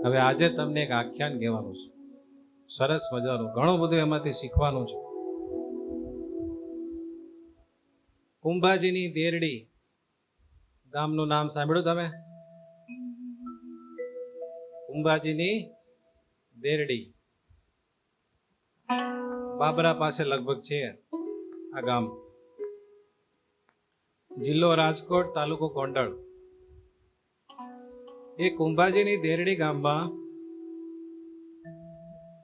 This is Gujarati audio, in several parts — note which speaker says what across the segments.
Speaker 1: હવે આજે તમને એક આખ્યાન કહેવાનું છે, સરસ મજાનું, ઘણું બધું એમાંથી શીખવાનું છે. કુંભાજીની દેરડી ગામનું નામ સાંભળ્યું તમે? કુંભાજીની દેરડી બાબરા પાસે લગભગ છે આ ગામ. જિલ્લો રાજકોટ, તાલુકો ગોંડલ. એ કુંભાજીની દેરડી ગામમાં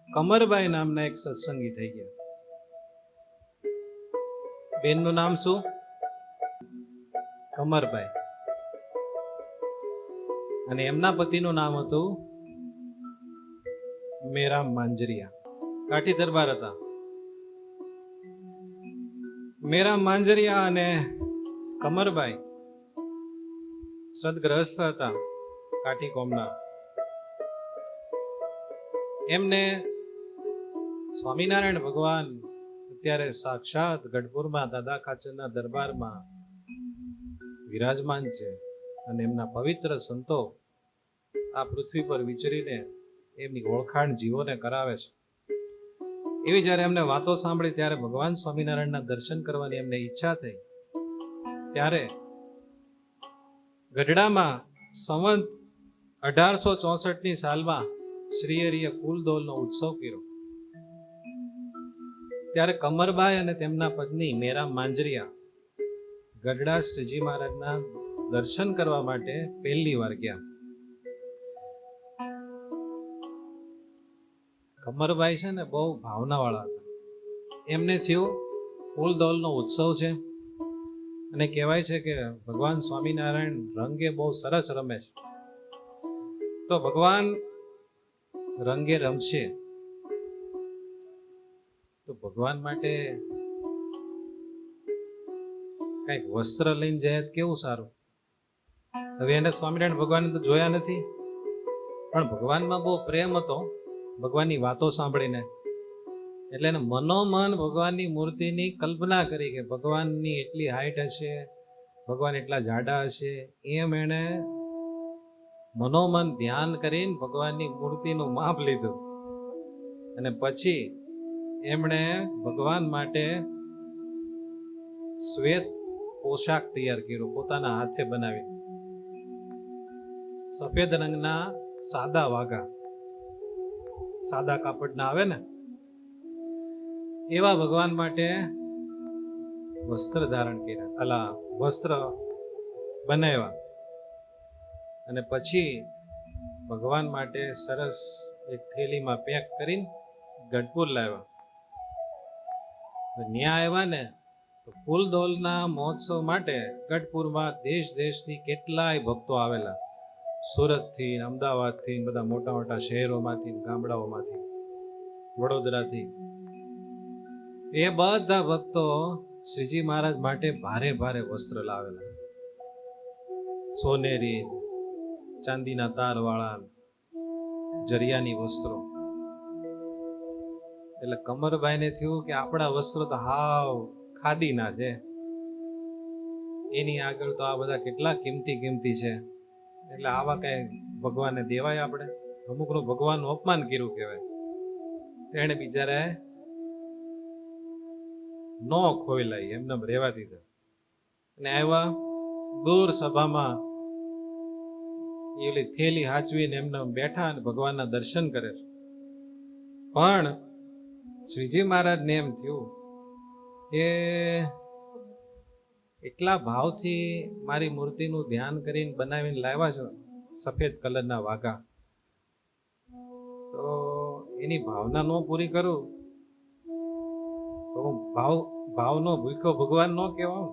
Speaker 1: કમરબાઈ નામના એક સત્સંગી થઈ ગયા. બેનનું નામ શું? કમરબાઈ. અને એમના પતિનું નામ હતું મેરામ માંજરિયા. કાઠી દરબાર હતા. મેરામ માંજરિયા અને કમરબાઈ સદગ્રસ્ત હતા, કાઠી કોમના. એમને સ્વામિનારાયણ ભગવાન અત્યારે સાક્ષાત ગઢપુરમાં દાદા ખાચરના દરબારમાં વિરાજમાન છે અને એમના પવિત્ર સંતો આ પૃથ્વી પર વિચરીને એમની ઓળખાણ જીવોને કરાવે છે. એવી જ્યારે એમને વાતો સાંભળી ત્યારે ભગવાન સ્વામિનારાયણના દર્શન કરવાની એમને ઈચ્છા થઈ. ત્યારે ગઢડામાં સંવંત 1864ની સાલમાં શ્રીહરિએ ફૂલદોલનો ઉત્સવ કર્યો. ત્યારે કમરબાઈ અને તેમના પત્ની મેરામ માંજરિયા ગઢડા શ્રીજી મહારાજના દર્શન કરવા માટે પહેલી વાર ગયા. કમરબાઈ છે ને બહુ ભાવના વાળા હતા. એમને થયું ફૂલદોલનો ઉત્સવ છે અને કહેવાય છે કે ભગવાન સ્વામિનારાયણ રંગે બહુ સરસ રમે છે, તો ભગવાન રંગે રમશે તો ભગવાન માટે કઈક વસ્ત્ર લઈને જાય કેવું સારું. હવે એને સ્વામિનારાયણ ભગવાન તો જોયા નથી, પણ ભગવાનમાં બહુ પ્રેમ હતો ભગવાનની વાતો સાંભળીને. એટલે એને મનોમન ભગવાનની મૂર્તિની કલ્પના કરી કે ભગવાનની એટલી હાઈટ હશે, ભગવાન એટલા જાડા હશે. એમ એને મનોમન ધ્યાન કરીને ભગવાનની મૂર્તિનું માપ લીધું અને પછી એમણે ભગવાન માટે શ્વેત પોશાક તૈયાર કર્યો, પોતાના હાથે બનાવી. સફેદ રંગના સાદા વાઘા, સાદા કાપડના આવે ને એવા ભગવાન માટે વસ્ત્ર ધારણ કર્યા, વસ્ત્ર બનાવ્યા. અને પછી ભગવાન માટે સરસ એક થેલીમાં પેક કરીને ગઢપુર લાવ્યા. ન્યા આવ્યા ને તો ફૂલદોલના મહોત્સવ માટે ગઢપુરમાં દેશ દેશથી કેટલાય ભક્તો આવેલા. સુરતથી, અમદાવાદથી, બધા મોટા મોટા શહેરોમાંથી, ગામડાઓમાંથી, વડોદરાથી. એ બધા ભક્તો શ્રીજી મહારાજ માટે ભારે ભારે વસ્ત્ર લાવેલા, સોનેરી, ચાંદીના તાર વાળા, જરિયાની વસ્ત્રો. એટલે કમરબાઈને થયું કે આપણા વસ્ત્રો તો હાવ ખાદીના છે, એની આગળ તો આ બધા કેટલા કિંમતી કિંમતી છે. એટલે આવા કઈ ભગવાનને દેવાય આપણે? અમુકનું ભગવાનનું અપમાન કર્યું કહેવાય. તેને બિચારાએ ન ખોયલાય, એમને રહેવા દીધા. અને આવ્યા દૂર સભામાં એલી થેલી હાચવીને એમને બેઠા અને ભગવાનના દર્શન કરે છે. પણ શ્રીજી મહારાજને એમ થયું કે એટલા ભાવથી મારી મૂર્તિનું ધ્યાન કરીને બનાવીને લાવ્યા છો, સફેદ કલરના વાઘા, તો એની ભાવના ન પૂરી કરું તો ભાવનો ભૂખ્યો ભગવાન ન કહેવાય.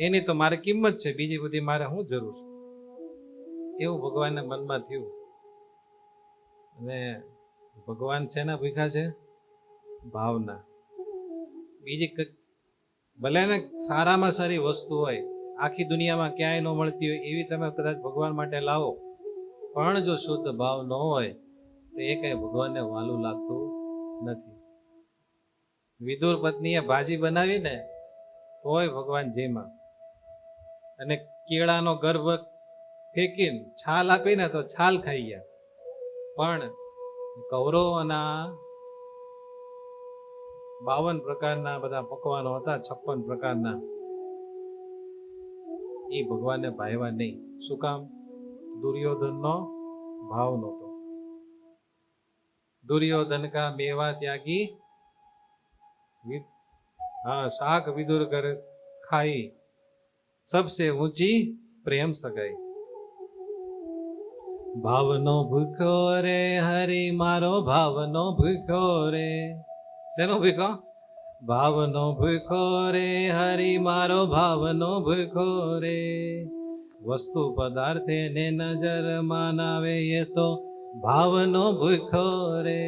Speaker 1: એની તો મારે કિંમત છે, બીજી બધી મારે શું જરૂર છે? એવું ભગવાનના મનમાં થયું. અને ભગવાન શેના ભૂખ્યા છે? ભાવના. બીજી ભલે ને સારામાં સારી વસ્તુ હોય, આખી દુનિયામાં ક્યાંય ન મળતી હોય એવી તમે કદાચ ભગવાન માટે લાવો, પણ જો શુદ્ધ ભાવ ન હોય તો એ કઈ ભગવાનને વાલું લાગતું નથી. વિદુર પત્નીએ ભાજી બનાવી ને તોય ભગવાન જેમાં, અને કેળાનો ગર્ભ ફેંકીને છાલ આપીને તો છાલ ખાઈ ગયા. પણ કૌરવોના 52 પ્રકારના બધા પકવાનો હતા, 56 પ્રકારના, એ ભગવાનને ભાવ્યા નહીં. શું કામ? દુર્યોધનનો ભાવ નહોતો. दुर्योधन का मेवा त्यागी शाक विदुर कर खाई, सबसे ऊंची प्रेम सगाई. भावनो भूखो रे हरि मारो भावनो भूखो रे. શેનો ભૂખો? ભાવનો ભૂખો રે હરિ મારો ભાવનો ભૂખો રે. વસ્તુ પદાર્થે ને નજર માનાવે એ તો ભાવનો ભૂખો રે.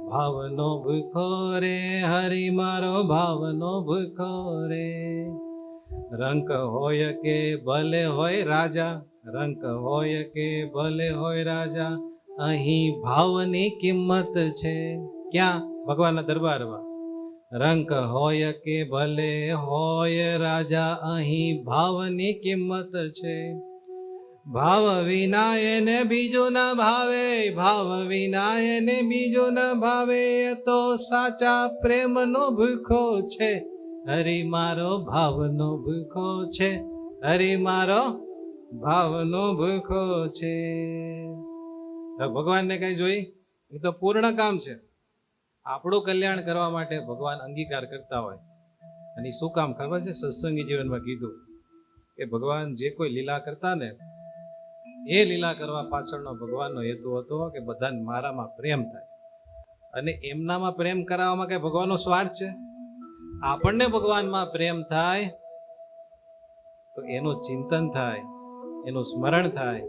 Speaker 1: ભાવનો ભૂખો રે હરિ મારો ભાવનો ભૂખો રે. રંક હોય કે ભલે હોય રાજા, રંક હોય કે ભલે હોય રાજા, અહીં ભાવની કિંમત છે. ક્યાં? ભગવાનના દરબારમાં. રંક હોય કે ભલે હોય રાજા, અહીં ભાવની કિંમત છે. ભાવ વિના એને બીજું ન ભાવે, ભાવ વિના એને બીજું ન ભાવે, એ તો સાચા પ્રેમનો ભૂખો છે. હરિ મારો ભાવનો ભૂખો છે, હરિ મારો ભાવનો ભૂખો છે. ભગવાનને કઈ જોઈ? એ તો પૂર્ણ કામ છે. આપણું કલ્યાણ કરવા માટે ભગવાન અંગીકાર કરતા હોય. અને શું કામ ખબર છે? સત્સંગી જીવનમાં કીધું કે ભગવાન જે કોઈ લીલા કરતા ને, એ લીલા કરવા પાછળનો ભગવાનનો હેતુ હતો કે બધાને મારામાં પ્રેમ થાય. અને એમનામાં પ્રેમ કરાવવામાં કઈ ભગવાનનો સ્વાર્થ છે? આપણને ભગવાનમાં પ્રેમ થાય તો એનું ચિંતન થાય, એનું સ્મરણ થાય,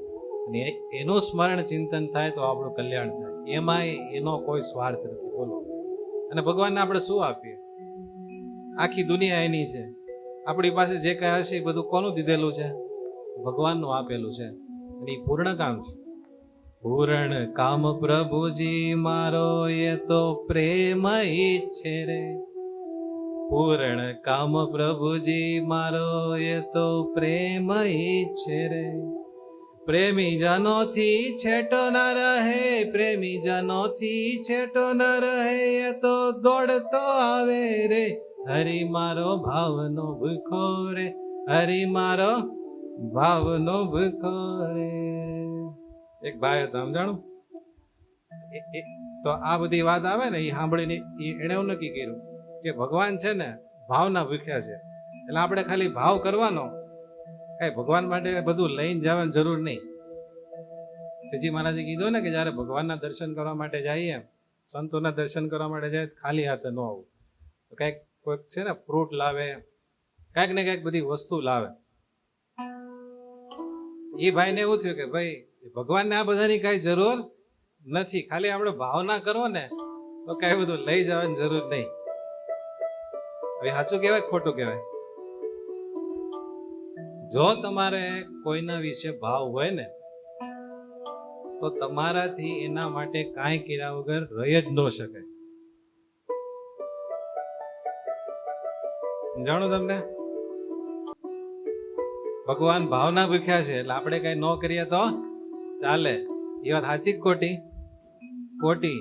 Speaker 1: અને એનું સ્મરણ ચિંતન થાય તો આપણું કલ્યાણ થાય. એમાંય એનો કોઈ સ્વાર્થ નથી. બોલો. અને ભગવાનને આપણે શું આપીએ? આખી દુનિયા એની છે. આપણી પાસે જે કઈ હશે એ બધું કોનું દીધેલું છે? ભગવાનનું આપેલું છે. અને એ પૂર્ણ કામ છે. પૂર્ણ કામ પ્રભુજી મારો એ તો પ્રેમ ઈચ્છે રે. પૂર્ણ કામ પ્રભુજી મારો એ તો પ્રેમ ઈચ્છે રે. પ્રેમી જનોથી છેટો ન રહે, પ્રેમી જનોથી છેટો ન રહે, એ તો દોડતો આવે રે. હરિ મારો ભાવનો ભૂખો રે, હરિ મારો ભાવનો ભૂખો રે. એક ભાઈ હતો, સમજાણું? તો આ બધી વાત આવે ને એ સાંભળીને એને એવું નક્કી કર્યું કે ભગવાન છે ને ભાવના ભૂખ્યા છે. એટલે આપણે ખાલી ભાવ કરવાનો, કઈ ભગવાન માટે બધું લઈને જવાની જરૂર નહીં. શ્રીજી મહારાજે કીધું ને કે જયારે ભગવાનના દર્શન કરવા માટે જઈએ, સંતોના દર્શન કરવા માટે જાય, ખાલી હાથે ન આવું. તો કઈક કોઈક છે ને ફ્રૂટ લાવે, કઈક ને કઈક બધી વસ્તુ લાવે. એ ભાઈને એવું થયું કે ભાઈ ભગવાનને આ બધાની કઈ જરૂર નથી, ખાલી આપણે ભાવના કરો ને તો કઈ બધું લઈ જવાની જરૂર નહીં. હવે સાચું કહેવાય ખોટું કહેવાય? જો તમારે કોઈના વિશે ભાવ હોય ને તો તમારાથી એના માટે કાંઈ કર્યા વગર રહી જ ન શકે. જાણો તમને? ભગવાન ભાવના ભૂખ્યા છે એટલે આપણે કઈ ન કરીએ તો ચાલે. એ વાત સાચી કે ખોટી? ખોટી.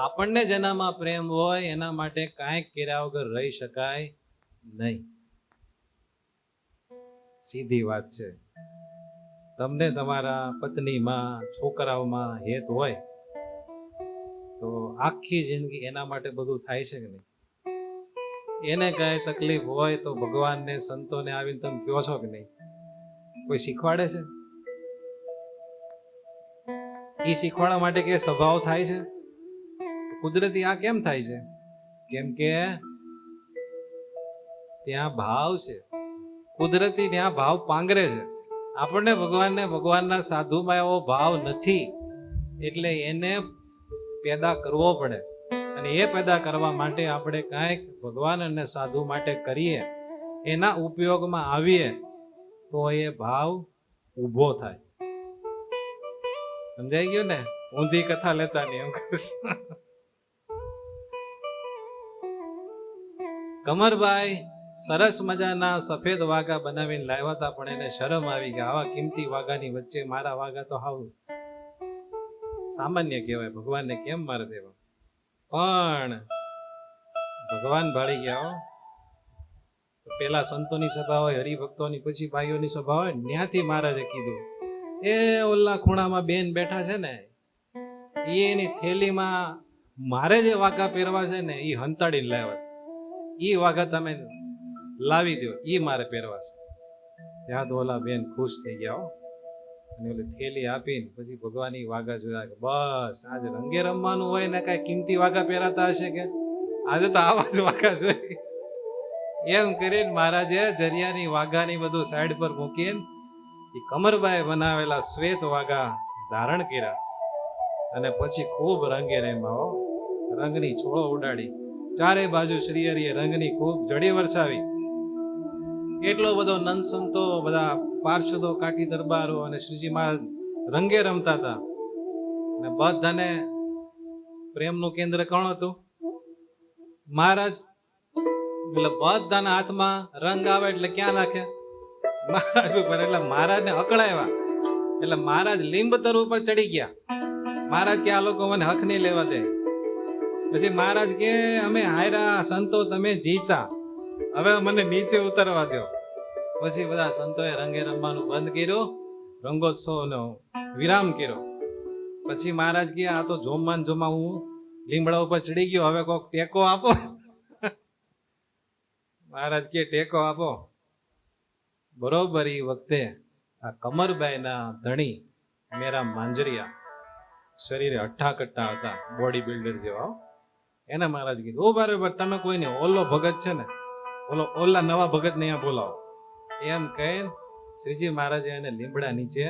Speaker 1: આપણને જેનામાં પ્રેમ હોય એના માટે કાંઈ કર્યા વગર રહી શકાય નહીં. સીધી વાત છે. તમને તમારા પત્નીમાં, છોકરાઓમાં હેત હોય તો આખી જિંદગી એના માટે બધું થાય છે કે નહીં? એને કઈ તકલીફ હોય તો ભગવાનને, સંતોને આવીને તમે કહો છો કે નહીં? કોઈ શીખવાડે છે? એ શીખવાડવા માટે કે સ્વભાવ થાય છે? કુદરતી આ કેમ થાય છે? કેમ કે ત્યાં ભાવ છે. કુદરતી ત્યાં ભાવ પાંગરે છે. આપણને ભગવાનને, ભગવાનના સાધુમાં એવો ભાવ નથી એટલે એને પેદા કરવો પડે. અને એ પેદા કરવા માટે આપણે કાંઈક ભગવાન અને સાધુ માટે કરીએ, એના ઉપયોગમાં આવીએ તો એ ભાવ ઊભો થાય. સમજાઈ ગયું ને? ઊંધી કથા લેતા નહીં. એમ કૃષ્ણ કમરભાઈ સરસ મજાના સફેદ વાઘા બનાવીને લાવ્યા હતા, પણ એને શરમ આવી કે આવા કિંમતી વાઘાની વચ્ચે મારા વાઘા તો હાવ સામાન્ય કહેવાય, ભગવાનને કેમ મારે દેવા. પણ ભગવાન ભાળી ગયા હો. પેલા સંતોની સભા હોય, હરિભક્તોની, પછી ભાઈઓની સભા હોય, ત્યાંથી મહારાજે કીધું, એ ઓલા ખૂણામાં બેન બેઠા છે ને, એની થેલીમાં મારે જે વાઘા પહેરવા છે ને, એ હંતાડીને લાવ્યા છે, એ વાઘા તમે લાવી દો, એ મારે પહેરવા છે. ત્યાં તો ઓલા બેન ખુશ થઈ ગયા હો. અને ઓલી થેલી આપીને પછી ભગવાન ઈ વાઘા જોયા કે બસ આજે રંગે રમવાનું હોય ને, કઈ કિંમતી વાઘા પહેરાતા હશે કે આજે તો આવા જ વાઘા જોઈએ. એમ કરીને મહારાજે જરિયાની વાઘાની બધું સાઈડ પર મૂકીને એ કમરબાઈ બનાવેલા શ્વેત વાઘા ધારણ કર્યા અને પછી ખૂબ રંગે રમ્યા. રંગની છોળો ઉડાડી, ચારે બાજુ શ્રી હરિએ રંગની ખૂબ જડી વરસાવી. એટલો બધો નંદ સંતો, બધા પાર્ષદો, કાઠી દરબારો અને શ્રીજી મહારાજ રંગે રમતા હતા. અને બધાને પ્રેમનું કેન્દ્ર કોણ હતું? મહારાજ. એટલે બધાના હાથમાં રંગ આવે એટલે ક્યાં નાખે? મહારાજ ઉપર. એટલે મહારાજને અકળાવ્યા. એટલે મહારાજ લીંબતર ઉપર ચડી ગયા. મહારાજ કે આ લોકો મને હક નહીં લેવા દે. પછી મહારાજ કે અમે હાયરા સંતો, તમે જીતા, હવે મને નીચે ઉતરવા દો. પછી બધા સંતોએ રંગે રમવાનું બંધ કર્યું, રંગોત્સવનો વિરામ કર્યો. પછી મહારાજ કે આ તો જોમાન જોમા હું લીમડા ઉપર ચડી ગયો, હવે કોક ટેકો આપો. મહારાજ કે ટેકો આપો. બરોબર એ વખતે આ કમરબાઈના ધણી મેરા માંજરિયા, શરીરે અઠ્ઠા કટ્ટા હતા, બોડી બિલ્ડર જેવા. એને મહારાજ કીધું, ઓ બરાબર, તમે કોઈને ઓલો ભગત છે ને, ઓલા નવા ભગત ને અહીંયા બોલાવો. એમ કહીને શ્રીજી મહારાજે એને લીમડા નીચે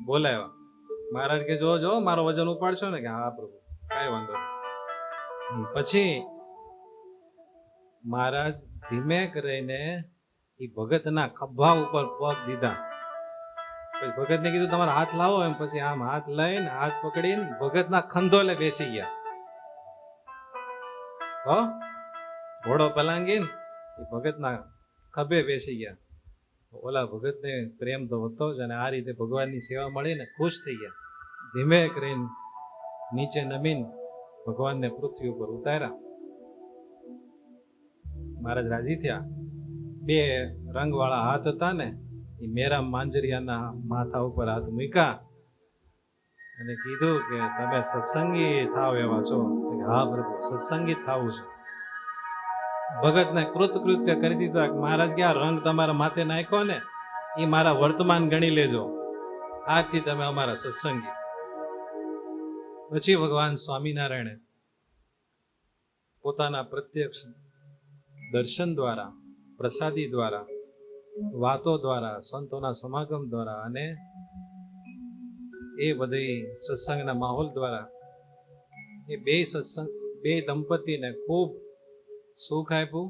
Speaker 1: બોલાવ્યા. મહારાજ કે જો મારો વજન ઉપાડશો ને? કે હા પ્રભુ, કાંઈ વાંધો નહીં. પછી મહારાજ ધીમે કરીને એ ભગતના ખભા ઉપર પગ દીધા. પછી ભગતને કીધું તમારા હાથ લાવો. એમ પછી આમ હાથ લઈને, હાથ પકડીને ભગતના ખંધોલે બેસી ગયા. હો, ઘોડો પલાંગીને એ ભગતના ખભે બેસી ગયા. ઓલા ભગતને પ્રેમ તો હતો જ, અને આ રીતે ભગવાનની સેવા મળીને ખુશ થઈ ગયા. ધીમે કરીને નીચે નમીને ભગવાનને પૃથ્વી ઉપર ઉતાર્યા. મહારાજ રાજી થયા. બે રંગવાળા હાથ હતા ને, એ મેરા માંજરિયાના માથા ઉપર હાથ મૂક્યા અને કીધું કે તમે સત્સંગી થાવ એવા છો? હા પ્રભુ, સત્સંગી થવું છે. ભગતને કૃતકૃત્ય કરી દીધા. મહારાજ કે આ રંગ તમારા માથે નાખ્યો ને, એ મારા વર્તમાન ગણી લેજો, આજથી તમે અમારા સત્સંગી. પછી ભગવાન સ્વામિનારાયણે પોતાના પ્રત્યક્ષ દર્શન દ્વારા, પ્રસાદી દ્વારા, વાતો દ્વારા, સંતોના સમાગમ દ્વારા અને એ બધી સત્સંગના માહોલ દ્વારા એ બે દંપતીને ખૂબ સુખ આપ્યું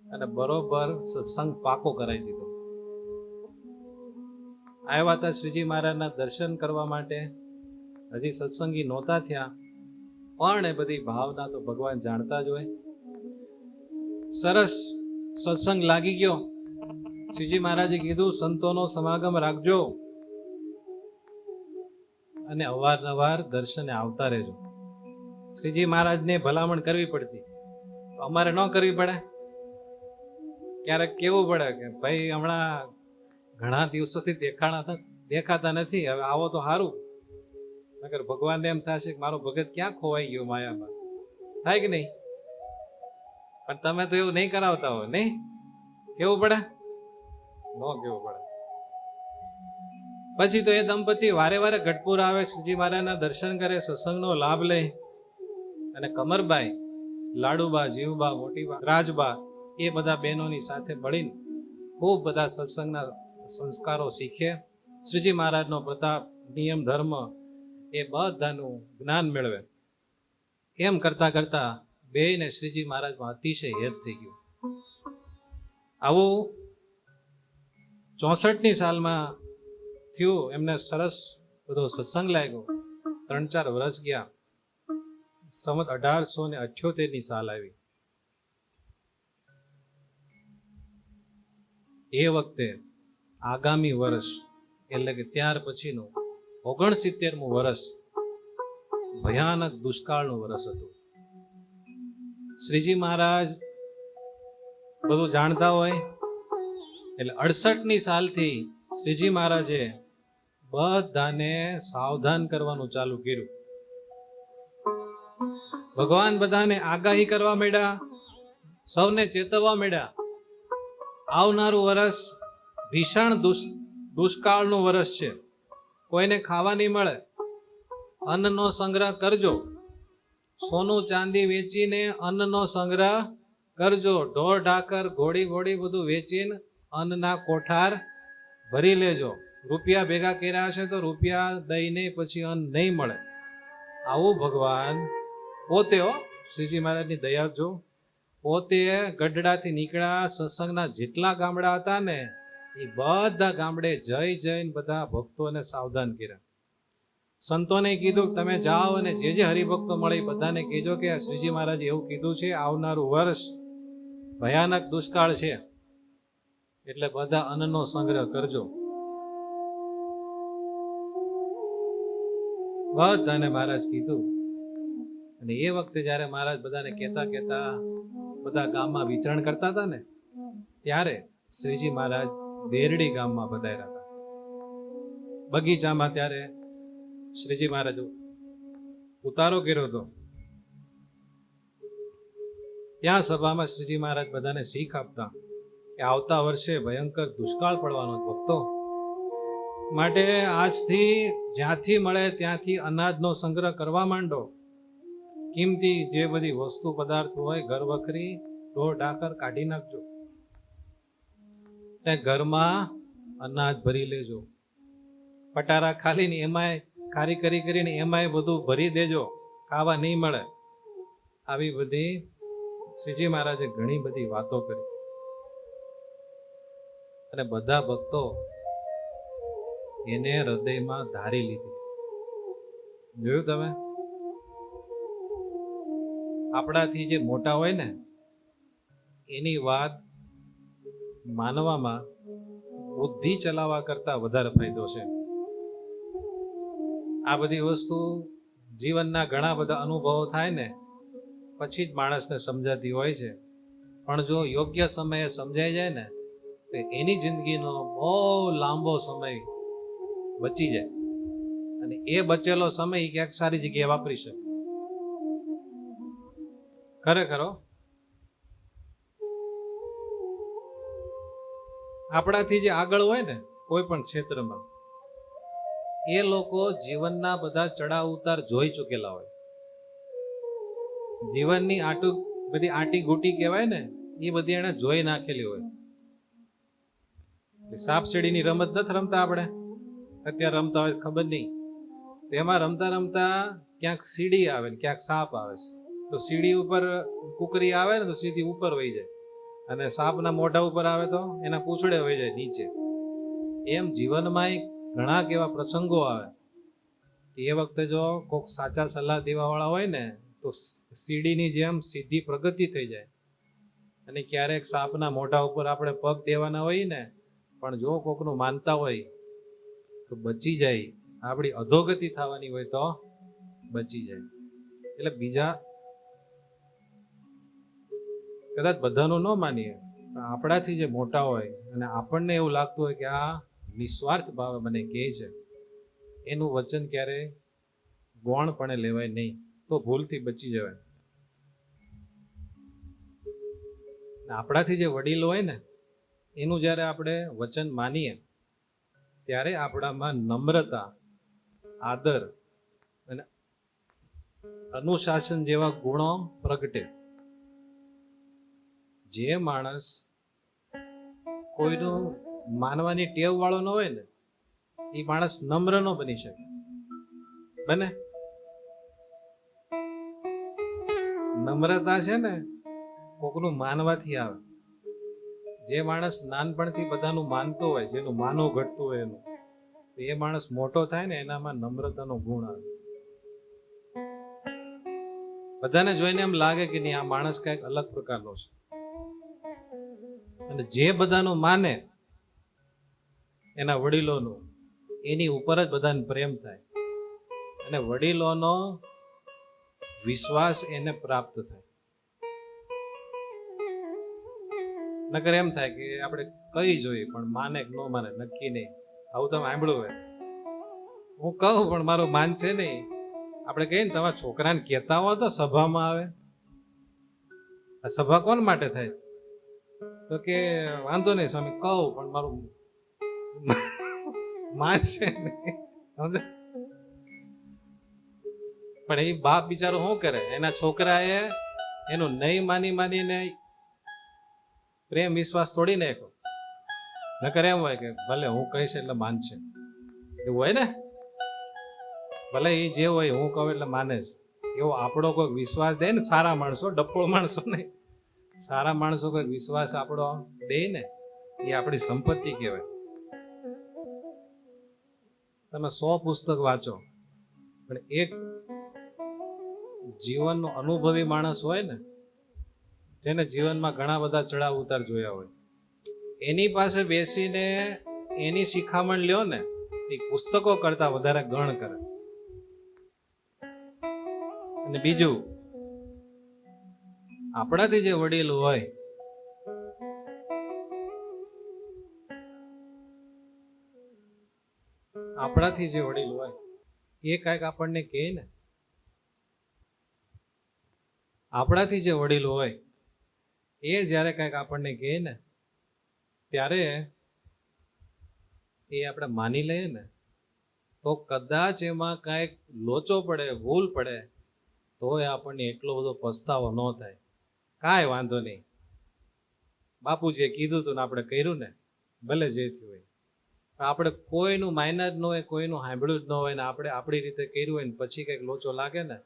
Speaker 1: અને બરોબર સત્સંગ પાકો કરાવી દીધો. આવ્યા હતા શ્રીજી મહારાજના દર્શન કરવા માટે. હજી સત્સંગી નહોતા થયા, પણ એ બધી ભાવના તો ભગવાન જાણતા જ હોય. સરસ સત્સંગ લાગી ગયો. શ્રીજી મહારાજે કીધું સંતોનો સમાગમ રાખજો અને અવારનવાર દર્શને આવતા રહેજો. શ્રીજી મહારાજને ભલામણ કરવી પડતી, અમારે ન કરવી પડે? ક્યારેક કેવું પડે કે ભાઈ હમણાં ઘણા દિવસોથી દેખાતા નથી, હવે આવો તો સારું. નકર ભગવાનને એમ થશે કે મારો ભગત ક્યાં ખોવાઈ ગયો માયામાં. થાય કે નહીં? પણ તમે તો એવું નહીં કરાવતા હોય, નહીં? કેવું પડે? ન કેવું પડે. પછી તો એ દંપતી વારે વારે ગઢપુર આવે, શ્રીજી મહારાજના દર્શન કરે, સત્સંગનો લાભ લે. અને કમરબાઈ, લાડુબા, જીવબા, મોટીબા, રાજબા એ બધા બહેનોની સાથે મળીને ખૂબ બધા સત્સંગના સંસ્કારો શીખે. શ્રીજી મહારાજનો પ્રતાપ, નિયમ, ધર્મ એ બધાનું જ્ઞાન મેળવે. એમ કરતા કરતા બેયને શ્રીજી મહારાજમાં અતિશય હેત થઈ ગયું. આવું 64ની સાલમાં થયું. એમને સરસ બધો સત્સંગ લાગ્યો. 3-4 વર્ષ ગયા. સંવત 1878ની સાલ આવી. એ વખતે આગામી વર્ષ એટલે કે ત્યાર પછીનું 69મું વર્ષ ભયાનક દુષ્કાળનું વર્ષ હતું. શ્રીજી મહારાજ બધું જાણતા હોય એટલે 68ની સાલથી શ્રીજી મહારાજે બધાને સાવધાન કરવાનું ચાલુ કર્યું. ભગવાન બધાને આગાહી કરવા માંડ્યા, સૌને ચેતવવા માંડ્યા. આવનારું વર્ષ ભીષણ દુષ્કાળનું વર્ષ છે, કોઈને ખાવા નહીં મળે, અન્નનો સંગ્રહ કરજો, સોનું ચાંદી વેચીને અન્નનો સંગ્રહ કરજો, ઢોર ઢાકર ઘોડી બધું વેચીને અન્નના કોઠાર ભરી લેજો. રૂપિયા ભેગા કર્યા હશે તો રૂપિયા દઈને પછી અન્ન નહીં મળે. આવું ભગવાન પોતે શ્રીજી મહારાજની દયા જો, પોતે ગઢડાથી નીકળ્યા, સત્સંગના જેટલા ગામડા હતા ને એ બધા ગામડે જઈને બધા ભક્તોને સાવધાન કર્યા. સંતોને કીધું તમે જાઓ અને જે હરિભક્તો મળે એ બધાને કહેજો કે શ્રીજી મહારાજે એવું કીધું છે, આવનારું વર્ષ ભયાનક દુષ્કાળ છે, એટલે બધા અન્નનો સંગ્રહ કરજો. બધાને મહારાજ કીધું. અને એ વખતે જયારે મહારાજ બધાને કહેતા બધા ગામમાં વિચરણ કરતા હતા ને, ત્યારે શ્રીજી મહારાજ દેરડી ગામમાં પધાર્યા હતા. બગીચામાં ત્યારે શ્રીજી મહારાજ ઉતારો કર્યો હતો. ત્યાં સભામાં શ્રીજી મહારાજ બધાને શીખ આપતા કે આવતા વર્ષે ભયંકર દુષ્કાળ પડવાનો ભક્તો, માટે આજથી જ્યાંથી મળે ત્યાંથી અનાજનો સંગ્રહ કરવા માંડો. કિંમતી જે બધી વસ્તુ પદાર્થ હોય, ઘર વખરી, ઢોર ઢાકર કાઢી નાખજો, ઘરમાં અનાજ ભરી લેજો. પટારા ખાલીને એમાંય ખારી કરીને એમાંય બધું ભરી દેજો, ખાવા નહીં મળે. આવી બધી શ્રીજી મહારાજે ઘણી બધી વાતો કરી અને બધા ભક્તો એને હૃદયમાં ધારી લીધી. જોયું તમે? આપણાથી જે મોટા હોય ને એની વાત માનવામાં બુદ્ધિ ચલાવવા કરતા વધારે ફાયદો છે. આ બધી વસ્તુ જીવનના ઘણા બધા અનુભવો થાય ને પછી જ માણસને સમજાતી હોય છે. પણ જો યોગ્ય સમયે સમજાઈ જાય ને તો એની જિંદગીનો બહુ લાંબો સમય બચી જાય અને એ બચેલો સમય ક્યાંક સારી જગ્યાએ વાપરી શકે. ખરેખર આપણાથી જે આગળ હોય ને કોઈ પણ ક્ષેત્રમાં, એ લોકો જીવનના બધા ચડાવ ઉતાર જોઈ ચૂકેલા હોય. જીવનની બધી આટી ઘૂંટી કહેવાય ને એ બધી એને જોઈ નાખેલી હોય. સાપ સીડીની રમત નથી રમતા આપણે, અત્યારે રમતા હોય ખબર નહીં. તેમાં રમતા ક્યાંક સીડી આવે ને ક્યાંક સાપ આવે. તો સીડી ઉપર કુકરી આવે ને તો સીધી ઉપર વહી જાય, અને સાપના મોઢા ઉપર આવે તો એના પૂંછડે વહી જાય નીચે. એમ જીવનમાં ઘણા એવા પ્રસંગો આવે. એ વખતે જો કોઈક સાચા સલાહ દેવા વાળા હોય ને તો સીડીની જેમ સીધી પ્રગતિ થઈ જાય. અને ક્યારેક સાપના મોઢા ઉપર આપણે પગ દેવાના હોય ને, પણ જો કોકનું માનતા હોય તો બચી જાય. આપણી અધોગતિ થવાની હોય તો બચી જાય. એટલે બીજા કદાચ બધાનું ન માનીએ, પણ આપણાથી જે મોટા હોય અને આપણને એવું લાગતું હોય કે આ નિસ્વાર્થ ભાવે મને કહે છે, એનું વચન ક્યારે ગૌણપણે લેવાય નહીં, તો ભૂલથી બચી જવાય. આપણાથી જે વડીલ હોય ને એનું જ્યારે આપણે વચન માનીએ ત્યારે આપણામાં નમ્રતા, આદર અને અનુશાસન જેવા ગુણો પ્રગટે. જે માણસ કોઈનું માનવાની ટેવ વાળો ન હોય ને એ માણસ નમ્ર ન બની શકે. બને? નમ્રતા છે ને કોકનું માનવાથી આવે. જે માણસ નાનપણથી બધાનું માનતો હોય, જેનું માનો ઘટતું હોય એનું, એ માણસ મોટો થાય ને એનામાં નમ્રતાનો ગુણ આવે. બધાને જોઈને એમ લાગે કે નહીં, આ માણસ કઈક અલગ પ્રકારનો છે. અને જે બધાનું માને એના વડીલોનું, એની ઉપર જ બધાને પ્રેમ થાય. અને વડીલોનો વિશ્વાસ એને પ્રાપ્ત થાય. નકર એમ થાય કે આપણે કહી જોઈએ પણ માને કે ન માને નક્કી નહીં. આવું તમે સાંભળ્યું હોય. હું કહું પણ મારું માનશે નહીં. આપણે કહીએ ને તમારા છોકરાને કહેતા હો તો સભામાં આવે. આ સભા કોણ માટે થાય? તો કે વાંધો નહીં સ્વામી કહું પણ મારું માનશે નહીં. સમજે? પણ એ બાપ બિચારો શું કરે? એના છોકરાએ એનું નહીં માનીને પ્રેમ વિશ્વાસ તોડી નાખ્યો. નકર એમ હોય કે ભલે હું કહીશ એટલે માનશે, એવું હોય ને. ભલે એ જે હોય હું કહું એટલે માને જ. એવો આપણો કોઈક વિશ્વાસ દે ને, સારા માણસો, ડપ્પો માણસો નહીં, સારા માણસો કોઈક વિશ્વાસ આપણો દે ને, એ આપણી સંપત્તિ કહેવાય. તમે 100 પુસ્તક વાંચો પણ એક જીવનનો અનુભવી માણસ હોય ને, તેને જીવનમાં ઘણા બધા ચડાવ ઉતાર જોયા હોય, એની પાસે બેસીને એની શિખામણ લ્યો ને, એ પુસ્તકો કરતા વધારે ગણ કરે. અને બીજું, આપણાથી જે વડીલ હોય એ કાંઈક આપણને કહે ને, આપણાથી જે વડીલ હોય એ જ્યારે કાંઈક આપણને કહે ને, ત્યારે એ આપણે માની લઈએ ને, તો કદાચ એમાં કાંઈક લોચો પડે, ભૂલ પડે, તો એ આપણને એટલો બધો પસ્તાવો ન થાય. કાંઈ વાંધો નહીં, બાપુજીએ કીધું હતું ને આપણે કર્યું ને, ભલે જે થયું હોય. આપણે કોઈનું માયના જ ન હોય, કોઈનું સાંભળ્યું જ ન હોય ને આપણે આપણી રીતે કર્યું હોય ને પછી કંઈક લોચો લાગે ને,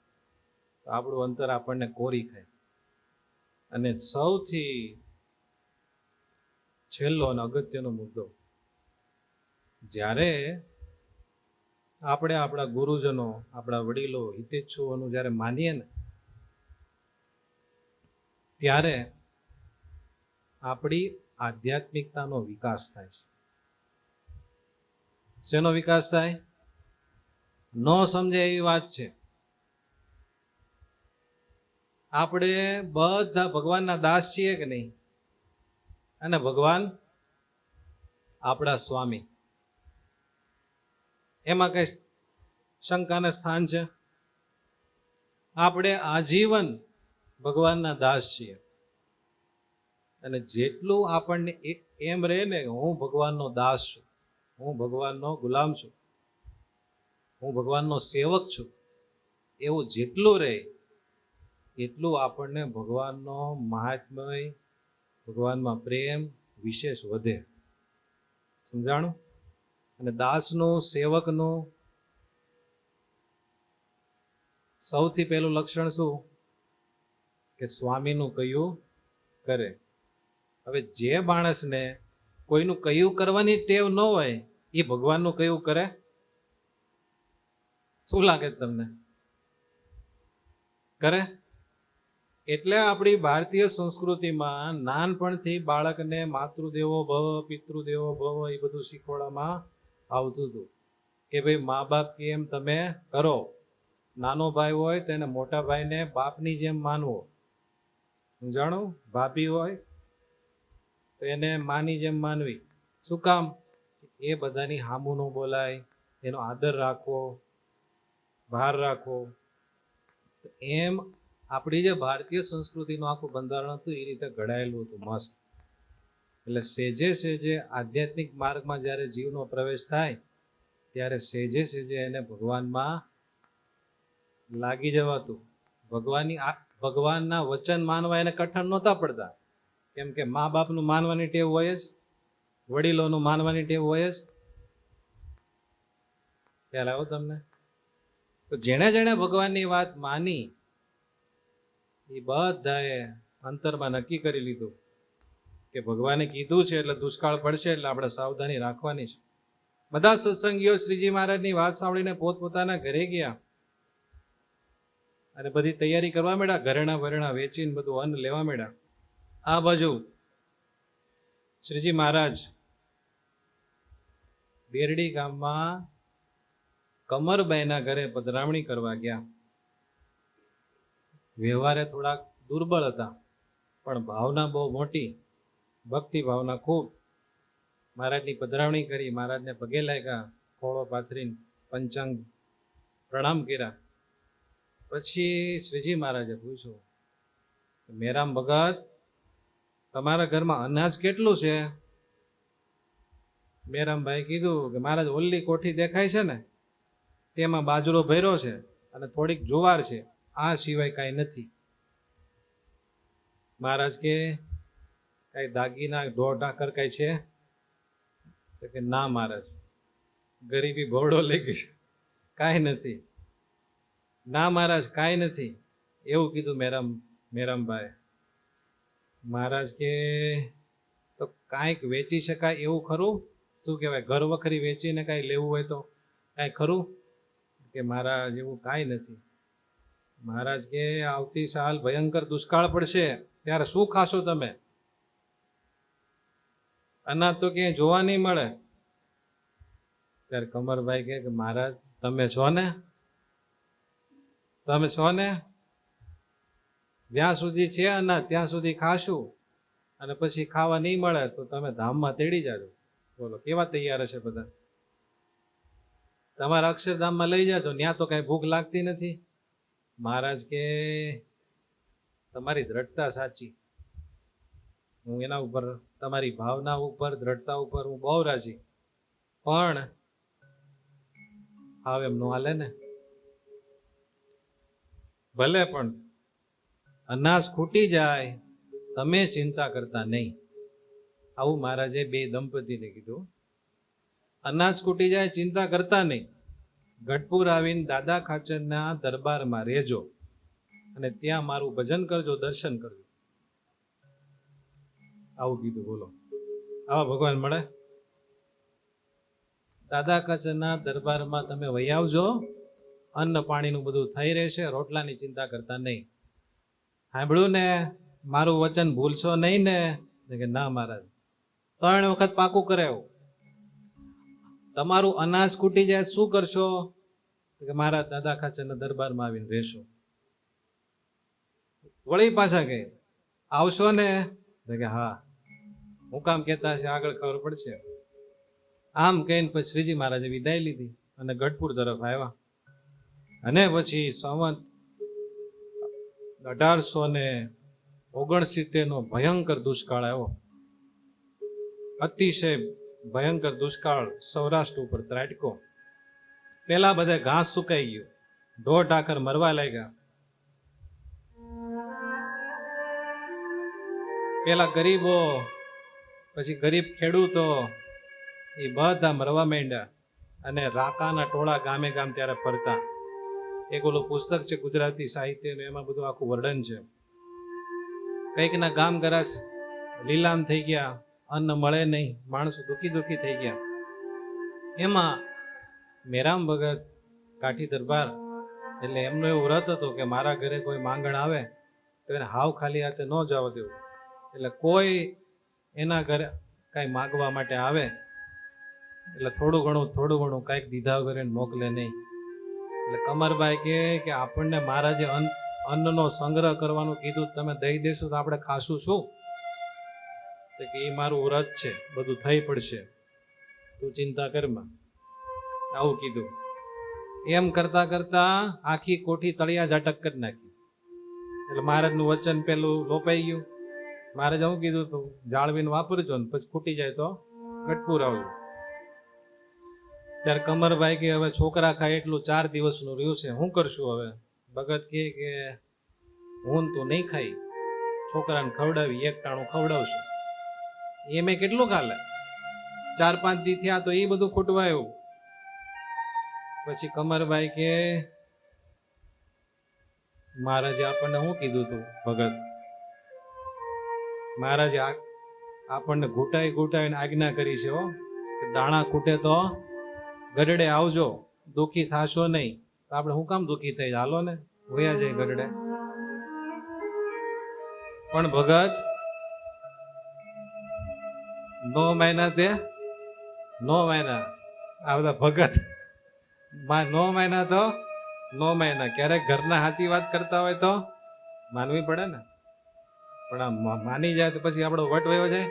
Speaker 1: તો આપણું અંતર આપણને કોરી ખાય. અને સૌથી છેલ્લો અને અગત્યનો મુદ્દો, જ્યારે આપણે આપણા ગુરુજનો, આપણા વડીલો, હિતેચ્છુઓનું જ્યારે માનીએ ને, ત્યારે આપણી આધ્યાત્મિકતાનો વિકાસ થાય છે. શેનો વિકાસ થાય? ન સમજે એવી વાત છે. આપણે બધા ભગવાનના દાસ છીએ કે નહીં? અને ભગવાન આપણા સ્વામી. એમાં કઈ શંકાને સ્થાન છે? આપણે આજીવન ભગવાનના દાસ છીએ. અને જેટલું આપણને એમ રહે ને કે હું ભગવાનનો દાસ છું, હું ભગવાનનો ગુલામ છું, હું ભગવાનનો સેવક છું, એવું જેટલું રહે એટલું આપણને ભગવાનનો મહાત્મય, ભગવાનમાં પ્રેમ વિશેષ વધે. સમજાણું? અને દાસનું, સેવકનું સૌથી પહેલું લક્ષણ શું? કે સ્વામીનું કહ્યું કરે. હવે જે માણસને કોઈનું કહ્યું કરવાની ટેવ ન હોય, એ ભગવાનનું કહ્યું કરે? શું લાગે તમને? કરે? એટલે આપણી ભારતીય સંસ્કૃતિમાં નાનપણથી બાળકને માતૃદેવો ભવ, પિતૃદેવો ભવ એ બધું શીખવાડવામાં આવતું હતું કે ભાઈ મા બાપ કેમ તમે કરો. નાનો ભાઈ હોય તો એને મોટા ભાઈને બાપની જેમ માનવો. સમજાણું? ભાભી હોય તો એને માની જેમ માનવી. શું કામ? એ બધાની હામું ન બોલાય, એનો આદર રાખવો, ભાર રાખવો. એમ આપણી જે ભારતીય સંસ્કૃતિનું આખું બંધારણ હતું એ રીતે ઘડાયેલું હતું, મસ્ત. એટલે સેજે સેજે આધ્યાત્મિક માર્ગમાં જ્યારે જીવનો પ્રવેશ થાય ત્યારે સેજે સેજે એને ભગવાનમાં લાગી જવાતું. ભગવાનના વચન માનવા એને કઠણ નહોતા પડતા, કેમ કે મા બાપનું માનવાની ટેવ હોય જ, વડીલોનું માનવાની ટેવ હોય જ. ખ્યાલ આવ્યો તમને? તો જેણે જેણે ભગવાનની વાત માની એ બધાએ અંતરમાં નક્કી કરી લીધું કે ભગવાને કીધું છે એટલે દુષ્કાળ પડશે એટલે આપણે સાવધાની રાખવાની છે. બધા સત્સંગીઓ શ્રીજી મહારાજની વાત સાંભળીને પોતપોતાના ઘરે ગયા અને બધી તૈયારી કરવા માંડ્યા. ઘરેણા ભરેણા વેચીને બધું અન્ન લેવા માંડ્યા. આ બાજુ શ્રીજી મહારાજ બેરડી ગામમાં કમરબાઈના ઘરે પધરામણી કરવા ગયા. વ્યવહારે થોડાક દુર્બળ હતા, પણ ભાવના બહુ મોટી, ભક્તિ ભાવના ખૂબ. મહારાજની પધરાવણી કરી, મહારાજને પગે લાગ્યા, ખોળો પાથરીને પંચાંગ પ્રણામ કર્યા. પછી શ્રીજી મહારાજે પૂછ્યું, મેરામ ભગત, તમારા ઘરમાં અનાજ કેટલું છે? મેરામભાઈ કીધું કે મહારાજ, ઓલી કોઠી દેખાય છે ને, તેમાં બાજરો ભર્યો છે અને થોડીક જુવાર છે, આ સિવાય કાંઈ નથી. મહારાજ કે કાંઈ દાગીના ઢોર ઢાકર કાંઈ છે? તો કે ના મહારાજ, ગરીબી ભોળો લઈ ગઈ, કાંઈ નથી. ના મહારાજ, કાંઈ નથી, એવું કીધું મેરામભાઈ. મહારાજ કે તો કાંઈક વેચી શકાય એવું ખરું? શું કહેવાય, ઘર વખરી વેચીને કાંઈ લેવું હોય તો કાંઈ ખરું? કે મહારાજ એવું કાંઈ નથી. મહારાજ કે આવતી સાલ ભયંકર દુષ્કાળ પડશે, ત્યારે શું ખાશો તમે? અનાજ તો ક્યાંય જોવા નહીં મળે. ત્યારે કમરભાઈ કે મહારાજ, તમે છો ને, તમે છો ને, જ્યાં સુધી છે અનાજ ત્યાં સુધી ખાશું, અને પછી ખાવા નહીં મળે તો તમે ધામમાં તેડી જાજો. બોલો કેવા તૈયાર હશે બધા? તમારા અક્ષરધામમાં લઈ જાજો, ત્યાં તો કાંઈ ભૂખ લાગતી નથી. મહારાજ કે તમારી દ્રઢતા સાચી, હું એના ઉપર, તમારી ભાવના ઉપર, દ્રઢતા ઉપર હું બહુ રાજી, પણ હાવ એમ નો હાલે ને. ભલે પણ અનાજ ખૂટી જાય, તમે ચિંતા કરતા નહીં. આવું મહારાજે બે દંપતીને કીધું. અનાજ ખૂટી જાય, ચિંતા કરતા નહીં. ગઢપુર આવીને દાદા ખાચરના દરબારમાં રહેજો અને ત્યાં મારું ભજન કરજો, દર્શન કરજો. આવું કીધું. બોલો, આવા ભગવાન મળે? દાદા ખાચરના દરબારમાં તમે વહી આવજો, અન્ન પાણીનું બધું થઈ રહેશે, રોટલાની ચિંતા કરતા નહીં. સાંભળ્યું ને, મારું વચન ભૂલશો નહીં ને? કે ના મહારાજ. 3 વખત પાકું કરાયું. તમારું અનાજ ખૂટી જાય શું કરશો? કે મારા દાદા ખાચરના દરબારમાં આવીને રહેશો. વળી પાછા કે આવશો ને? કે હા. હું કામ કહેતા હશે, આગળ ખબર પડશે. આમ કહીને પછી શ્રીજી મહારાજે વિદાય લીધી અને ગઢપુર તરફ આવ્યા. અને પછી સંવત 1869 ભયંકર દુષ્કાળ આવ્યો. અતિશય ભયંકર દુષ્કાળ સૌરાષ્ટ્ર ઉપર ત્રાટકો. પેલા બધા ઘાસ સુકાઈ ગયું, ઢોર ઢાકર મરવા લાગ્યા. પેલા ગરીબો, પછી ગરીબ ખેડૂતો, એ બધા મરવા માંડ્યા. અને રાકાના ટોળા ગામે ગામ ત્યારે ફરતા. એક ઓલું પુસ્તક છે ગુજરાતી સાહિત્યનું, એમાં બધું આખું વર્ણન છે. કંઈકના ગામ ગરાસ લીલામ થઈ ગયા, અન્ન મળે નહીં, માણસો દુખી થઈ ગયા. એમાં મેરામ ભગત કાઠી દરબાર, એટલે એમનું એવું વ્રત હતું કે મારા ઘરે કોઈ માંગણ આવે તો એને હાવ ખાલી હાથે ન જવા દેવું. એટલે કોઈ એના ઘરે કાંઈ માગવા માટે આવે એટલે થોડું ઘણું કાંઈક દીધા વગર એને મોકલે નહીં. એટલે કમરભાઈ કે આપણને મહારાજે અન્નનો સંગ્રહ કરવાનું કીધું, તમે દઈ દેશો તો આપણે ખાશું શું? તો કે એ મારું વ્રત છે, બધું થઈ પડશે, તું ચિંતા કરમાં. આવું કીધું. એમ કરતા કરતા આખી કોઠી તળિયા ઝાટક કરી નાખી. એટલે મહારાજનું વચન પેલું લોપાઈ ગયું. મહારાજે શું કીધું તું, જાળવીને વાપરજો ને પછી ખૂટી જાય તો ગઢપુર આવજો. ત્યારે કમરભાઈ કે હવે છોકરા ખાય એટલું 4 દિવસનું રહ્યું છે, શું કરશું હવે? ભગત કે હું તું નહીં ખાઈ, છોકરાને ખવડાવી, એક ટાણું ખવડાવશું. એ મેં કેટલું ખાલે? 4-5 દી થયા તો એ બધું ખૂટવાયું. પછી કમરભાઈ કે મહારાજે આપણને શું કીધું તું ભગત? મહારાજે આપણને ઘૂંટાઈને આજ્ઞા કરી છે, કે દાણા ખૂટે તો ગરડે આવજો, દુઃખી થાશો નહીં. તો આપણે શું કામ દુઃખી થઈ? હાલો ને, વયા જાય ગરડે. પણ ભગત 9 મહિના તે 9 મહિના આ બધા ભગત 9 મહિના તો 9 મહિના. ક્યારેક ઘરના સાચી વાત કરતા હોય તો માનવી પડે ને. પણ આ માની જાય તો પછી આપણો વટ વયો જાય.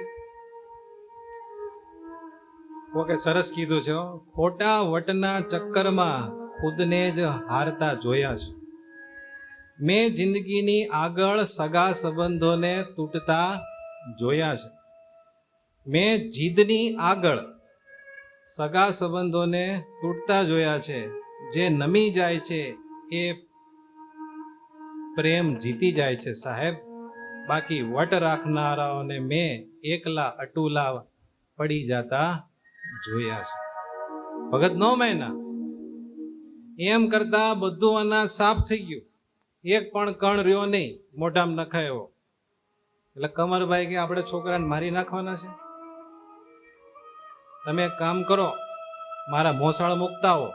Speaker 1: કોકે સરસ કીધું છે, ખોટા વટના ચક્કરમાં ખુદને જ હારતા જોયા છે. મેં જિંદગીની આગળ સગા સંબંધોને તૂટતા જોયા છે. મેં જીદની આગળ સગા સંબંધોને તૂટતા જોયા છે. જે નમી જાય છે એ પ્રેમ જીતી જાય છે સાહેબ. બાકી વટ રાખનારાઓને મેં એકલા અટુલા પડી જતા જોયા છે. ભગત નો મહિના એમ કરતા બધું અનાજ સાફ થઈ ગયું, એક પણ કણ રહ્યો નહીં મોઢામાં નખાયો. એટલે કમરભાઈ કે આપણે છોકરાને મારી નાખવાના છે. તમે એક કામ કરો, મારા મોસાળ મૂકતા હો.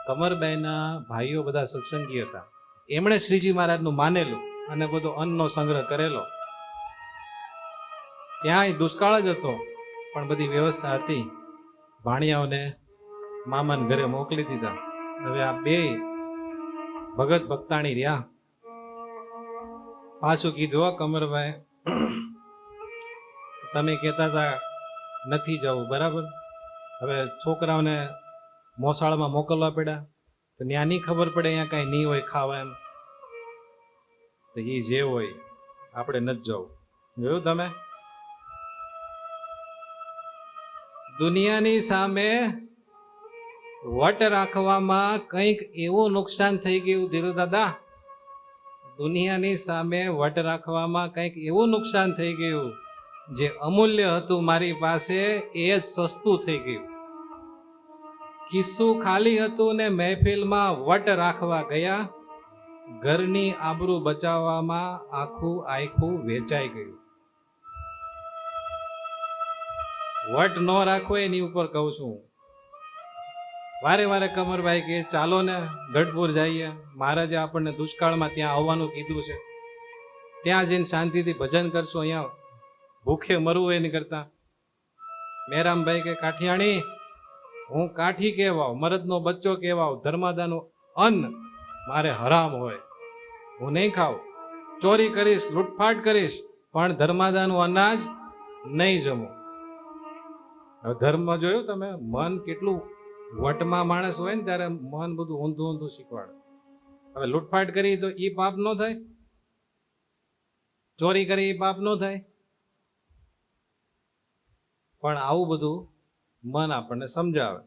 Speaker 1: કમરબાઈના ભાઈઓ બધા સત્સંગી હતા. એમણે શ્રીજી મહારાજનું માનેલું અને બધો અન્નનો સંગ્રહ કરેલો. ત્યાંય દુષ્કાળ જ હતો, પણ બધી વ્યવસ્થા હતી. ભાણિયાઓને મામાને ઘરે મોકલી દીધા. હવે આ બે ભગત ભક્તાણી રહ્યા. પાછું કીધું, હો કમરભાઈ, તમે કહેતા હતા નથી જવું, બરાબર. હવે છોકરાઓને મોસાળમાં મોકલવા પડ્યા, તો ત્યાં નહીં ખબર પડે અહીંયા કાંઈ નહીં હોય ખાવા એમ. તો એ જે હોય આપણે નથી જવું. જોયું તમે? દુનિયાની સામે વટ રાખવામાં કંઈક એવું નુકસાન થઈ ગયું ધીરુ દાદા. દુનિયાની સામે વટ રાખવામાં કંઈક એવું નુકસાન થઈ ગયું, જે અમૂલ્ય હતું મારી પાસે એ જ સસ્તું થઈ ગયું. ખિસ્સું ખાલી હતું ને મહેફિલમાં વટ રાખવા ગયા, ઘરની આબરૂ બચાવવામાં આખું આખું વેચાઈ ગયું. વટ ન રાખવો એની ઉપર કહું છું. વારે વારે કમરભાઈ કે ચાલો ને ગઢપુર જઈએ, મહારાજે આપણને દુષ્કાળમાં ત્યાં આવવાનું કીધું છે, ત્યાં જઈને શાંતિથી ભજન કરશું, અહીંયા ભૂખે મરવું એની કરતા. મેરામભાઈ કે કાઠિયાણી, હું કાઠી કહેવાવ, મરદનો બચ્ચો કહેવાવ, ધર્માદાનું અન્ન મારે હરામ હોય, હું નહીં ખાઉં. ચોરી કરીશ, લૂંટફાટ કરીશ, પણ ધર્માદાનું અનાજ નહીં જમું. હવે ધર્મ જોયું તમે, મન કેટલું વટમાં માણસ હોય ને ત્યારે મન બધું ઊંધું ઊંધું શીખવાડે. હવે લૂંટફાટ કરી તો એ પાપ ન થાય, ચોરી કરી એ પાપ ન થાય, પણ આવું બધું મન આપણને સમજાવે.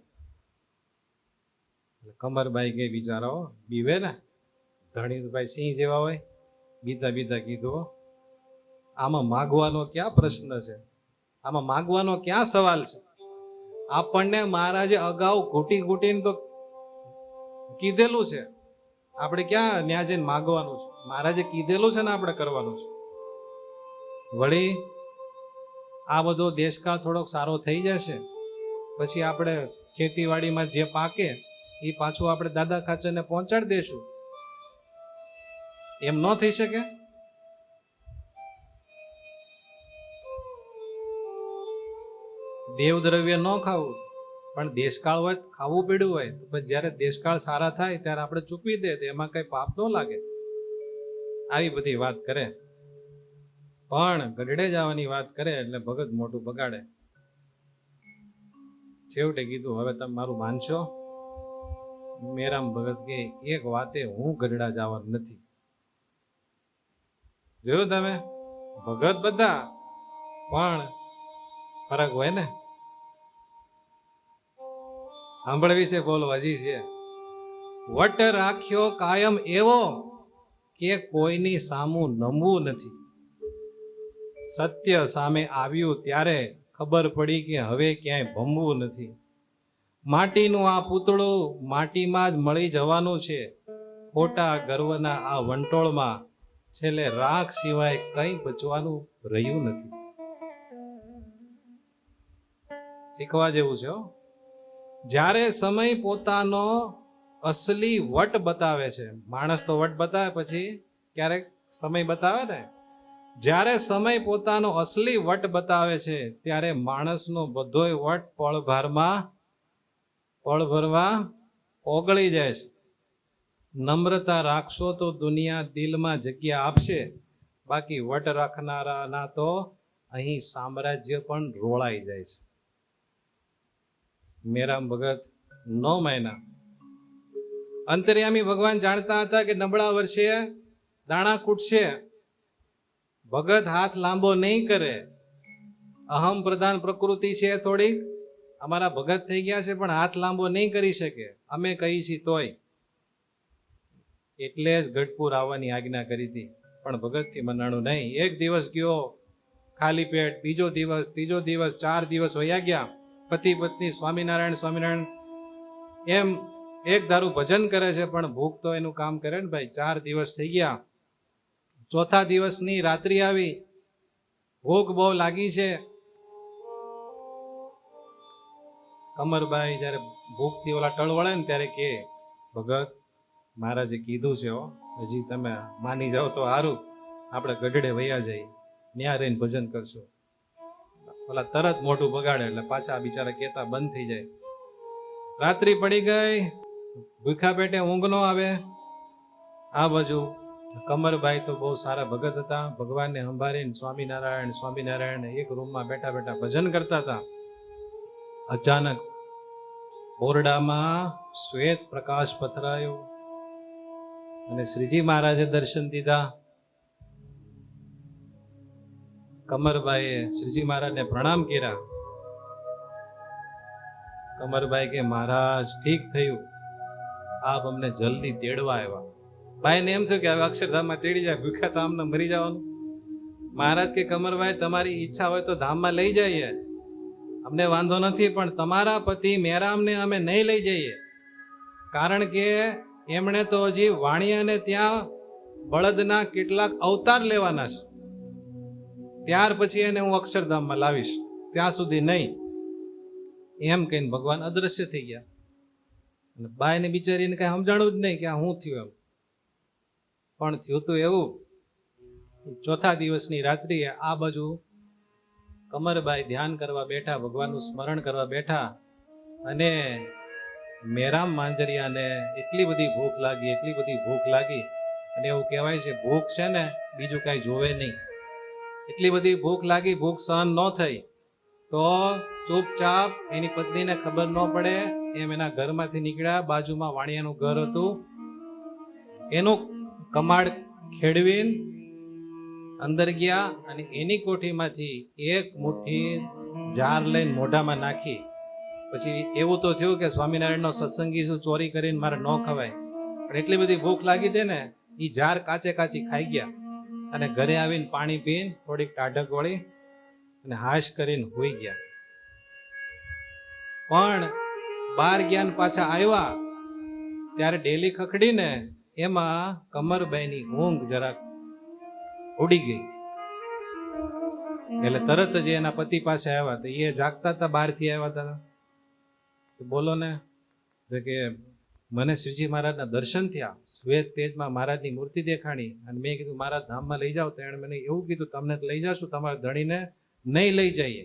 Speaker 1: કમરભાઈ કે બિચારાઓ બીવે ને, ધણીભાઈ સિંહ જેવા હોય, બીતા બીતા કીધું, આમાં માગવાનો ક્યાં પ્રશ્ન છે, આમાં માગવાનો ક્યાં સવાલ છે. આપણને મહારાજે અગાઉ ઘૂંટી ઘૂંટીને તો કીધેલું છે, આપણે ક્યાં ન્યા જઈને માગવાનું છે. મહારાજે કીધેલું છે ને આપણે કરવાનું છે. વળી આ બધો દેશકાળ થોડોક સારો થઈ જશે, પછી આપણે ખેતીવાડીમાં જે પાકે એ પાછું આપણે દાદા ખાચરને પહોંચાડી દેશું. એમ ન થઈ શકે? દેવદ્રવ્ય ન ખાવું, પણ દેશકાળ હોય ખાવું પડ્યું હોય તો પછી જ્યારે દેશકાળ સારા થાય ત્યારે આપણે ચૂકવી દે તો એમાં કઈ પાપ ન લાગે. આવી બધી વાત કરે, પણ ગઢડે જવાની વાત કરે એટલે ભગત મોટું બગાડે. છેવટે કીધું, હવે તમે મારું માનશો? મેરામ ભગત કે એક વાતે હું ગઢડા જવાનું નથી. જોયું તમે, ભગત બધા પણ ફરક હોય ને. સાંભળ વિશે બોલવા હજી છે. વટ રાખ્યો કાયમ એવો કે કોઈની સામું નમવું નથી. સત્ય સામે આવ્યું ત્યારે ખબર પડી કે હવે ક્યાંય ભમવું નથી. માટીનું આ પૂતળું માટીમાં જ મળી જવાનું છે. ખોટા ગર્વના આ વંટોળમાં છેલ્લે રાખ સિવાય કંઈ બચવાનું રહ્યું નથી. શીખવા જેવું છે. જ્યારે સમય પોતાનો અસલી વટ બતાવે છે, માણસ તો વટ બતાવે પછી ક્યારેક સમય બતાવે ને, જ્યારે સમય પોતાનો અસલી વટ બતાવે છે ત્યારે માણસનો બધોય વટ પળ ભરવા ઓગળી જાય છે. નમ્રતા રાખશો તો દુનિયા દિલમાં જગ્યા આપશે, બાકી વટ રાખનારાના તો અહીં સામ્રાજ્ય પણ રોળાઈ જાય છે. મેરામ ભગત 9 મહિના અંતર્યામી ભગવાન જાણતા હતા કે નબળા વર્ષે દાણા કૂટશે. ભગત હાથ લાંબો નહીં કરે. અહમ પ્રધાન પ્રકૃતિ છે થોડીક, અમારા ભગત થઈ ગયા છે પણ હાથ લાંબો નહીં કરી શકે, અમે કહી છીએ તોય. એટલે જ ગઢપુર આવવાની આજ્ઞા કરી હતી, પણ ભગતથી મનાણું નહીં. એક દિવસ ગયો ખાલી પેટ, બીજો દિવસ, ત્રીજો દિવસ, 4 દિવસ વયા ગયા. પતિ પત્ની સ્વામિનારાયણ સ્વામિનારાયણ એમ એક ધારું ભજન કરે છે, પણ ભૂખ તો એનું કામ કરે ને ભાઈ. 4 દિવસ થઈ ગયા. ચોથા દિવસની રાત્રિ આવી, ભૂખ બહુ લાગી છે. કમરબાઈ જયારે ભૂખથી ઓલા ટળ વળે ને ત્યારે કે, ભગત મહારાજે કીધું છે, હજી તમે માની જાઓ તો સારું, આપણે ગઢડે વયા જઈએ, ન્યા રહીને ભજન કરશું. ઓલા તરત મોઢું બગાડે એટલે પાછા બિચારા કહેતા બંધ થઈ જાય. રાત્રિ પડી ગઈ, ભૂખા પેટે ઊંઘ ન આવે. આ બાજુ કમરભાઈ તો બહુ સારા ભગત હતા, ભગવાનને સંભાળીને સ્વામિનારાયણ સ્વામિનારાયણ એક રૂમમાં બેઠા બેઠા ભજન કરતા હતા. અચાનક ઓરડામાં શ્વેત પ્રકાશ પથરાયો અને શ્રીજી મહારાજે દર્શન દીધા. કમરભાઈએ શ્રીજી મહારાજને પ્રણામ કર્યા. કમરભાઈ કે, મહારાજ ઠીક થયું, આપ અમને જલ્દી તેડવા આવ્યા. ભાઈને એમ થયું કે હવે અક્ષરધામમાં તેડી જાય, ભૂખ્યા તો આમને મરી જવાનું. મહારાજ કે, કમરભાઈ તમારી ઈચ્છા હોય તો ધામમાં લઈ જઈએ, અમને વાંધો નથી, પણ તમારા પતિ મેરામને અમે નહીં લઈ જઈએ, કારણ કે એમણે તો હજી વાણિયાને ત્યાં બળદના કેટલાક અવતાર લેવાના છે, ત્યાર પછી એને હું અક્ષરધામમાં લાવીશ, ત્યાં સુધી નહીં. એમ કહીને ભગવાન અદ્રશ્ય થઈ ગયા. અને બાઈને બિચારીને કઈ સમજાણું જ નહીં કે આ શું થયું. એમ પણ થયું તો એવું, ચોથા દિવસની રાત્રિએ આ બાજુ કમરબાઈ ધ્યાન કરવા બેઠા, ભગવાનનું સ્મરણ કરવા બેઠા, અને મેરામ માંજરિયાને એટલી બધી ભૂખ લાગી, એટલી બધી ભૂખ લાગી. અને એવું કહેવાય છે ભૂખ છે ને બીજું કાંઈ જોવે નહીં. એટલી બધી ભૂખ લાગી, ભૂખ સહન ન થઈ તો ચૂપચાપ એની પત્નીને ખબર ન પડે એમ એના ઘરમાંથી નીકળ્યા. બાજુમાં વાણિયાનું ઘર હતું, એનું કમાડ ખેડવીને અંદર ગયા અને એની કોઠીમાંથી એક મુઠ્ઠી જાર લઈને મોઢામાં નાખી. પછી એવું તો થયું કે સ્વામિનારાયણનો સત્સંગી શું ચોરી કરીને મારે ન ખવાય, પણ એટલી બધી ભૂખ લાગી હતી ને, એ જાર કાચે કાચી ખાઈ ગયા. અને ઘરે આવીને પાણી પીને થોડીક ટાઢક વળી અને હાશ કરીને હોઈ ગયા. પણ બહાર ગયા ને પાછા આવ્યા ત્યારે ડેલી ખખડીને એમાં કમરબાઈની ઊંઘ જરાક ઉડી ગઈ. એટલે તરત જ એના પતિ પાસે આવ્યા. તો એ જાગતા હતા, બહારથી આવ્યા હતા. બોલો ને, કે મને શ્રીજી મહારાજના દર્શન થયા, શ્વેત તેજમાં મહારાજની મૂર્તિ દેખાણી, અને મેં કીધું મહારાજ ધામમાં લઈ જાઓ. તો એણે મને એવું કીધું, તમને લઈ જાશું, તમારા ધણીને નહીં લઈ જઈએ.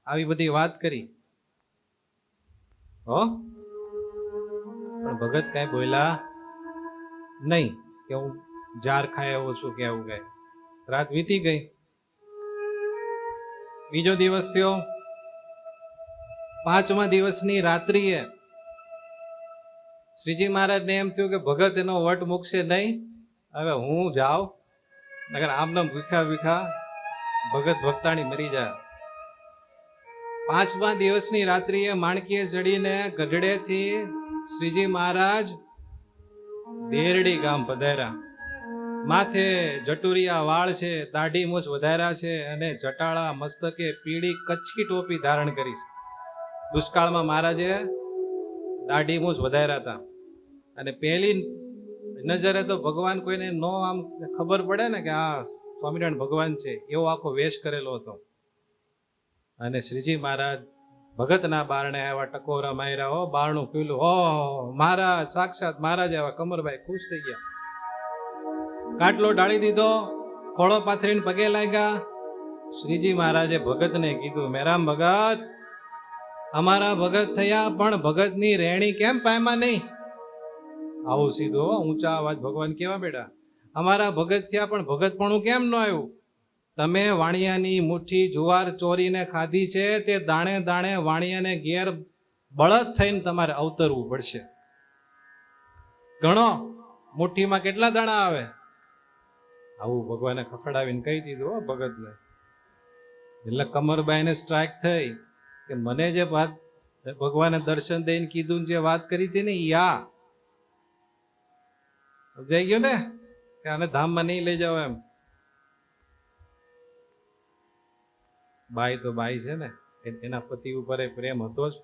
Speaker 1: આવી બધી વાત કરી. હો પણ ભગત કાંઈ બોલ્યા નહીં કે હું જાર ખાય એવો છું કે એવું કઈ. રાત વીતી ગઈ. બીજો દિવસ થયો. 5મા દિવસની રાત્રિએ શ્રીજી મહારાજને એમ થયું કે ભગત એનો વટ મૂકશે નહીં, હવે હું જાઉં, નગર આમને ભૂખા ભૂખા ભગત ભક્તાણી મરી જાય. 5મા દિવસની રાત્રિએ માણકીએ ચડીને ગઢડેથી શ્રીજી મહારાજ દેરડી ગામ પધાર્યા. માથે જટુરિયા વાળ છે, દાઢી મૂછ વધાર્યા છે, અને જટાળા મસ્તકે પીળી કચ્છી ટોપી ધારણ કરી છે. દુષ્કાળમાં મહારાજે દાઢી મૂછ વધાર્યા હતા. અને પહેલી નજરે તો ભગવાન કોઈને નો આમ ખબર પડે ને કે આ સ્વામિનારાયણ ભગવાન છે, એવો આખો વેશ કરેલો હતો. અને શ્રીજી મહારાજ ભગતના બારણે આવ્યા, ટકોરા માર્યા. હો બારણું ખુલ્લું, હો મહારાજ, સાક્ષાત મહારાજ આવ્યા. કમરભાઈ ખુશ થઈ ગયા. કાટલો ડાળી દીધો, ખોળો પાથરીને પગે લાગ્યા. શ્રીજી મહારાજે ભગતને કીધું, મેરામ ભગત, અમારા ભગત થયા, પણ ભગતની રહેણી કેમ પામ્યા નહીં? આવું સીધો ઊંચા અવાજ ભગવાન કેવા બેઠા, અમારા ભગત થયા પણ ભગતપણું કેમ ન આવ્યું? તમે વાણિયાની મુઠ્ઠી જુવાર ચોરીને ખાધી છે, તે દાણે દાણે વાણિયાને ઘેર બળદ થઈને તમારે અવતરવું પડશે. ગણો મુઠ્ઠીમાં કેટલા દાણા આવે. આવું ભગવાને ખખડાવીને કહી દીધું હો ભગતને. એટલે કમરબાઈને સ્ટ્રાઇક થઈ કે મને જે વાત ભગવાને દર્શન દઈને કીધું, જે વાત કરી હતી ને યા જઈ ગયો ને કે આને ધામમાં નહીં લઈ જાવ એમ. બાઈ તો બાઈ છે ને, એના પતિ ઉપર પ્રેમ હતો જ,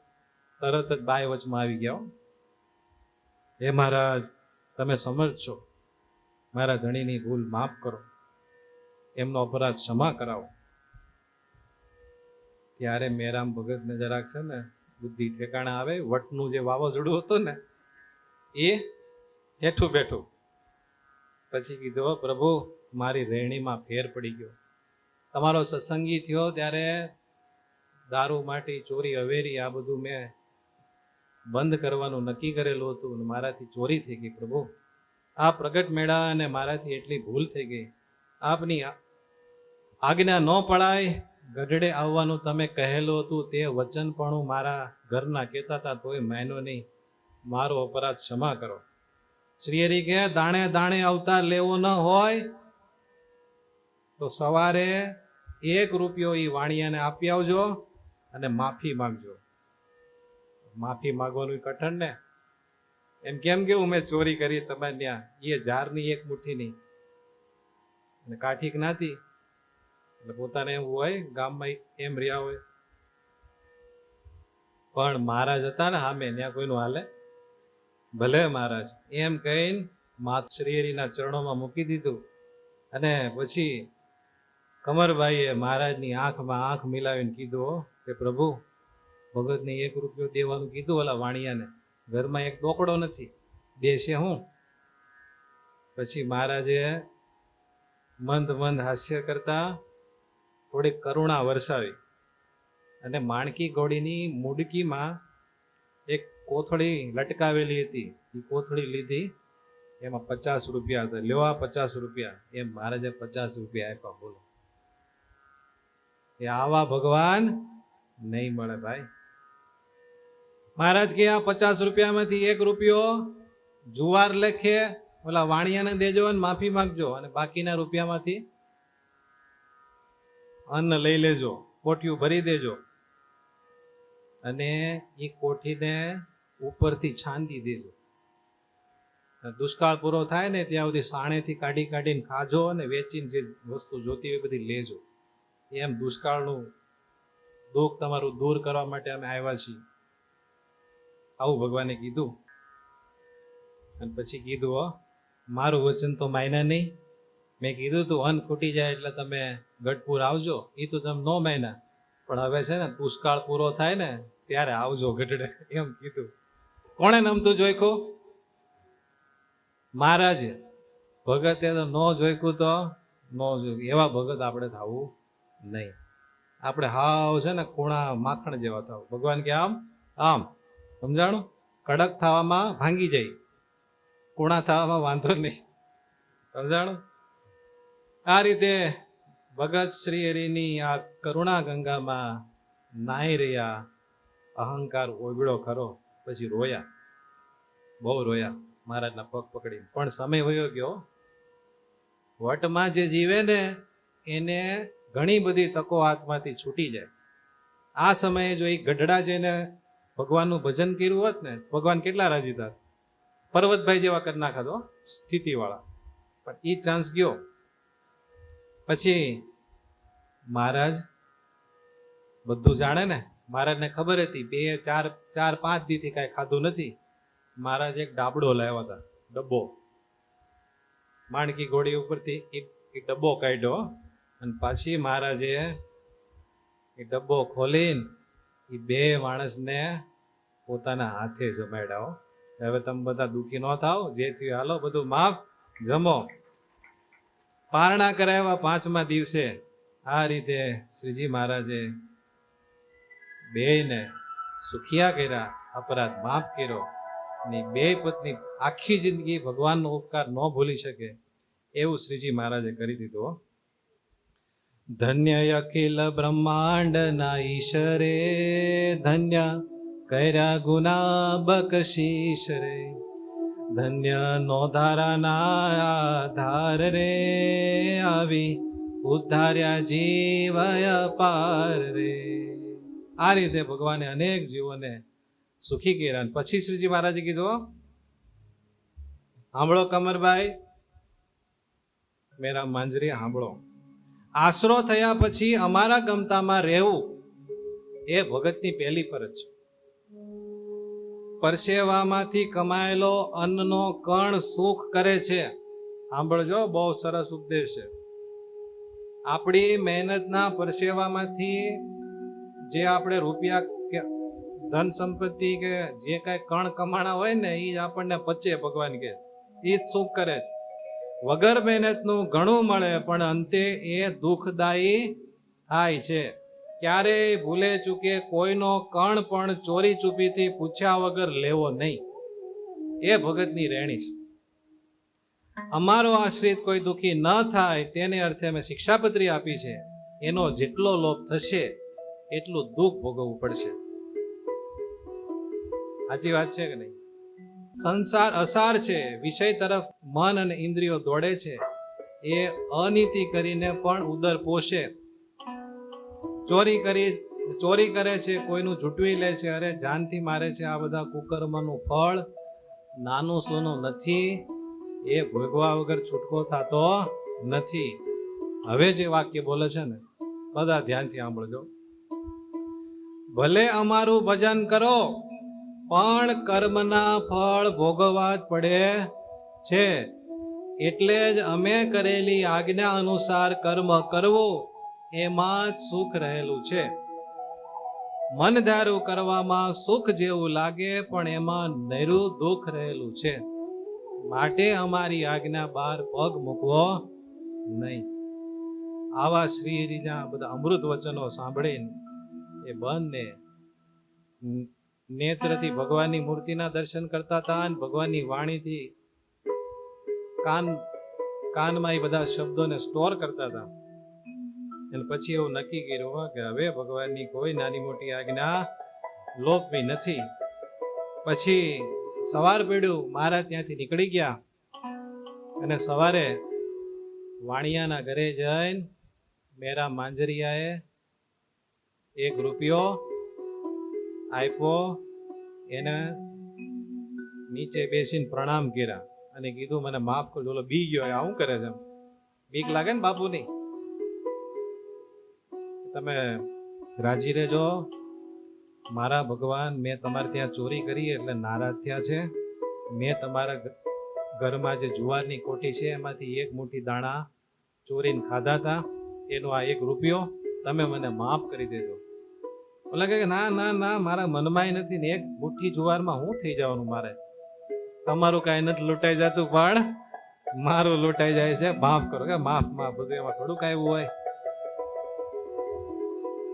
Speaker 1: તરત જ બાઈ વચમાં આવી ગયા. હે મહારાજ, તમે સમજશો, મારા ધણીની ભૂલ માફ કરો, એમનો અપરાધ ક્ષમા કરાવો. ત્યારે મેરામ ભગતને જરાક છે ને બુદ્ધિ ઠેકાણે આવે. વટનું જે વાવાઝોડું હતું ને એ હેઠું બેઠું. પછી કીધું, પ્રભુ મારી રહેણીમાં ફેર પડી ગયો. તમારો સત્સંગી થયો ત્યારે દારૂ માટી ચોરી અવેરી આ બધું મેં બંધ કરવાનું નક્કી કરેલું હતું અને મારાથી ચોરી થઈ ગઈ. પ્રભુ આ પ્રગટ મેળા અને મારાથી એટલી ભૂલ થઈ ગઈ. આપની આજ્ઞા ન પડાય, ગઢડે આવવાનું તમે કહેલું હતું તે વચન પણ મારા ઘરના કહેતા હતા તોય માયનો નહીં. મારો અપરાધ ક્ષમા કરો. શ્રી હરિ કે દાણે દાણે અવતાર લેવો ન હોય તો સવારે 1 રૂપિયો એ વાણિયાને આપી આવજો અને માફી માંગજો. માફી માંગવાનું કઠણ ને, એમ કેમ કેવું મેં ચોરી કરી તમારે ત્યાં, એ ઝારની 1 મુઠ્ઠીની અને કાઠીક નાતી. એટલે પોતાને એમ હોય ગામમાં એમ રહ્યા હોય, પણ મહારાજ હતા ને સામે, ત્યાં કોઈનું હાલે? ભલે મહારાજ એમ કહીને માત શ્રી હરિના ચરણોમાં મૂકી દીધું. અને પછી કમરભાઈએ મહારાજની આંખમાં આંખ મિલાવીને કીધું કે પ્રભુ ભગતને 1 રૂપિયો દેવાનું કીધું ઓલા વાણિયાને, ઘરમાં એક દોકડો નથી, દેશે હું? પછી મહારાજે મંદ મંદ હાસ્ય કરતા થોડીક કરુણા વરસાવી અને માણકી ઘોડીની મુડકીમાં એક કોથળી લટકાવેલી હતી, એ કોથળી લીધી, એમાં 50 રૂપિયા હતા. લ્યો આ 50 રૂપિયા. એમ મહારાજે 50 રૂપિયા આપ્યા. બોલો, એ આવા ભગવાન નહીં મળે ભાઈ. મહારાજ કે આ 50 રૂપિયામાંથી 1 રૂપિયો જુવાર લેખે ઓલા વાણિયાને દેજો અને માફી માંગજો, અને બાકીના રૂપિયામાંથી અન્ન લઈ લેજો, કોઠિયું ભરી દેજો અને એ કોઠીને ઉપરથી છાંદી દેજો. દુષ્કાળ પૂરો થાય ને ત્યાં સુધી સાણેથી કાઢી કાઢીને ખાજો અને વેચીને જે વસ્તુ જોતી હોય બધી લેજો. એમ દુષ્કાળનું દુઃખ તમારું દૂર કરવા માટે અમે આવ્યા છીએ. આવું ભગવાને કીધું. અને પછી કીધું, મારું વચન તો માયના નહીં. મેં કીધું તું અન્ન ખૂટી જાય એટલે તમે ગઢપુર આવજો, એ તો તમે ન માયના, પણ હવે છે ને દુષ્કાળ પૂરો થાય ને ત્યારે આવજો ગઢડે, એમ કીધું. કોણે નમતું જોઈખું? મહારાજે. ભગતે તો ન જોઈખું તો ન જોઈખું. એવા ભગત આપણે થવું નહીં. આપણે હાવ છે ને કુણા માખણ જેવા થાવ. ભગવાન કે આમ આમ સમજાણું, કડક થવામાં ભાંગી જાય, કુણા થવામાં વાંધો નહીં. સમજાણું? આ રીતે ભગત શ્રી હરિની આ કરુણા ગંગામાં નાહી રહ્યા. અહંકાર ઓગળો ખરો, પછી રોયા, બહુ રોયા મહારાજના પગ પકડીને. પણ સમય વયો ગયો. વટમાં જે જીવે ને એને ઘણી બધી તકો હાથમાંથી છૂટી જાય. આ સમયે જો એ ગઢડા જઈને ભગવાનનું ભજન કર્યું હોત ને, ભગવાન કેટલા રાજી થાત. પર્વતભાઈ જેવા કરી નાખાતો સ્થિતિવાળા, પણ એ ચાન્સ ગયો. પછી મહારાજ બધું જાણે ને, મહારાજને ખબર હતી 2, 4, 5 દીથી કાંઈ ખાધું નથી. મહારાજ એક ડાબડો લાવ્યા હતા, ડબ્બો. માણકી ઘોડી ઉપરથી એક ડબ્બો કાઢ્યો અને પાછી મહારાજે એ ડબ્બો ખોલીને એ 2 માણસને પોતાના હાથે જમાડ્યા. હવે તમે બધા દુઃખી ન થાવ, જે થયું હાલો બધું માફ, જમો. પારણા કરાવ્યા 5મા દિવસે. આ રીતે શ્રીજી મહારાજે 2ને સુખિયા કર્યા, અપરાધ માફ કર્યો ની બે પત્ની આખી જિંદગી ભગવાનનો ઉપકાર ન ભૂલી શકે એવું શ્રીજી મહારાજે કરી દીધું. ધન્ય અખિલ બ્રહ્માંડના ઈશરે, ધન્ય કર્યા ગુના બક્ષીશ રે, ધન્ય નો ધારાના આધાર રે, આવી ઉદ્ધાર્યા જીવય પાર રે. આ રીતે ભગવાને અનેક જીવોને સુખી કર્યા. પછી શ્રીજી મહારાજે કીધું, સાંભળો કમરભાઈ, મેરા માંજરી સાંભળો, આશરો થયા પછી અમારા ગમતામાં રહેવું એ ભગતની પહેલી ફરજ છે. પરસેવામાંથી કમાયેલો અન્નનો કણ સુખ કરે છે. સાંભળજો, બહુ સરસ ઉપદેશ છે. આપણી મહેનતના પરસેવામાંથી જે આપણે રૂપિયા કે ધન સંપત્તિ કે જે કાંઈ કણ કમાણા હોય ને એ જ આપણને પચે. ભગવાન કે એ જ સુખ કરે. વગર મહેનતનું ઘણું મળે પણ અંતે એ દુઃખદાયી થાય છે. ક્યારેય ભૂલે ચૂકે કોઈનો કણ પણ ચોરી ચૂપીથી પૂછ્યા વગર લેવો નહીં. એ ભગતની રહેણી છે. અમારો આશ્રિત કોઈ દુઃખી ન થાય તેને અર્થે અમે શિક્ષાપત્રી આપી છે. એનો જેટલો લોભ થશે એટલું દુઃખ ભોગવવું પડશે. સાચી વાત છે કે નહીં? સંસાર અસાર છે, વિષય તરફ મન અને ઇન્દ્રિયો દોડે છે. એ અનીતિ કરીને પણ ઉદર પોષે. ચોરી કરે છે, કોઈનું ઝૂંટવી લે છે, અરે જાનથી મારે છે. આ બધા કુકર્મનું ફળ નાનું સોનું નથી. એ ભોગવા વગર છૂટકો થતો નથી. હવે જે વાક્ય બોલે છે ને, બધા ધ્યાનથી સાંભળજો. ભલે અમારું ભજન કરો પણ કર્મના ફળ ભોગવવા જ પડે છે. એટલે જ અમે કરેલી આજ્ઞા અનુસાર કર્મ કરવું એમાં જ સુખ રહેલું છે. મન ધારું કરવામાં સુખ જેવું લાગે પણ એમાં નૈરું દુઃખ રહેલું છે. માટે અમારી આજ્ઞા બહાર પગ મૂકવો નહીં. આવા શ્રીના બધા અમૃત વચનો સાંભળીને એ બંને નેત્રથી ભગવાનની મૂર્તિના દર્શન કરતા હતા અને ભગવાનની વાણીથી કાનમાં એ બધા શબ્દોને સ્ટોર કરતા હતા. અને પછી એવું નક્કી કર્યું કે હવે ભગવાનની કોઈ નાની મોટી આજ્ઞા લોપવી નથી. પછી સવાર પડ્યું, મહારાજ ત્યાંથી નીકળી ગયા અને સવારે વાણિયાના ઘરે જઈને મેરા માંજરિયાએ 1 રૂપિયો આપ્યો. એને નીચે બેસીને પ્રણામ કર્યા અને કીધું, મને માફ કરજો. ઓલો બી ગયો, આ શું કરે છે? બીક લાગે ને બાપુની. તમે રાજી રહેજો, મારા ભગવાન મેં તમારે ત્યાં ચોરી કરી એટલે નારાજ થયા છે. મેં તમારા ઘરમાં જે જુવારની કોઠી છે એમાંથી 1 મુઠ્ઠી દાણા ચોરીને ખાધા હતા. એનો આ 1 રૂપિયો તમે મને માફ કરી દેજો. ઓલા કે ના ના ના, મારા મનમાંય નથી ને 1 મુઠ્ઠી જુવારમાં શું થઈ જવાનું મારે? તમારું કાંઈ નથી લૂંટાઈ જતું પણ મારું લૂંટાઈ જાય છે. માફ કરો. કે માફ માફ, બધું એમાં થોડુંક આવ્યું હોય.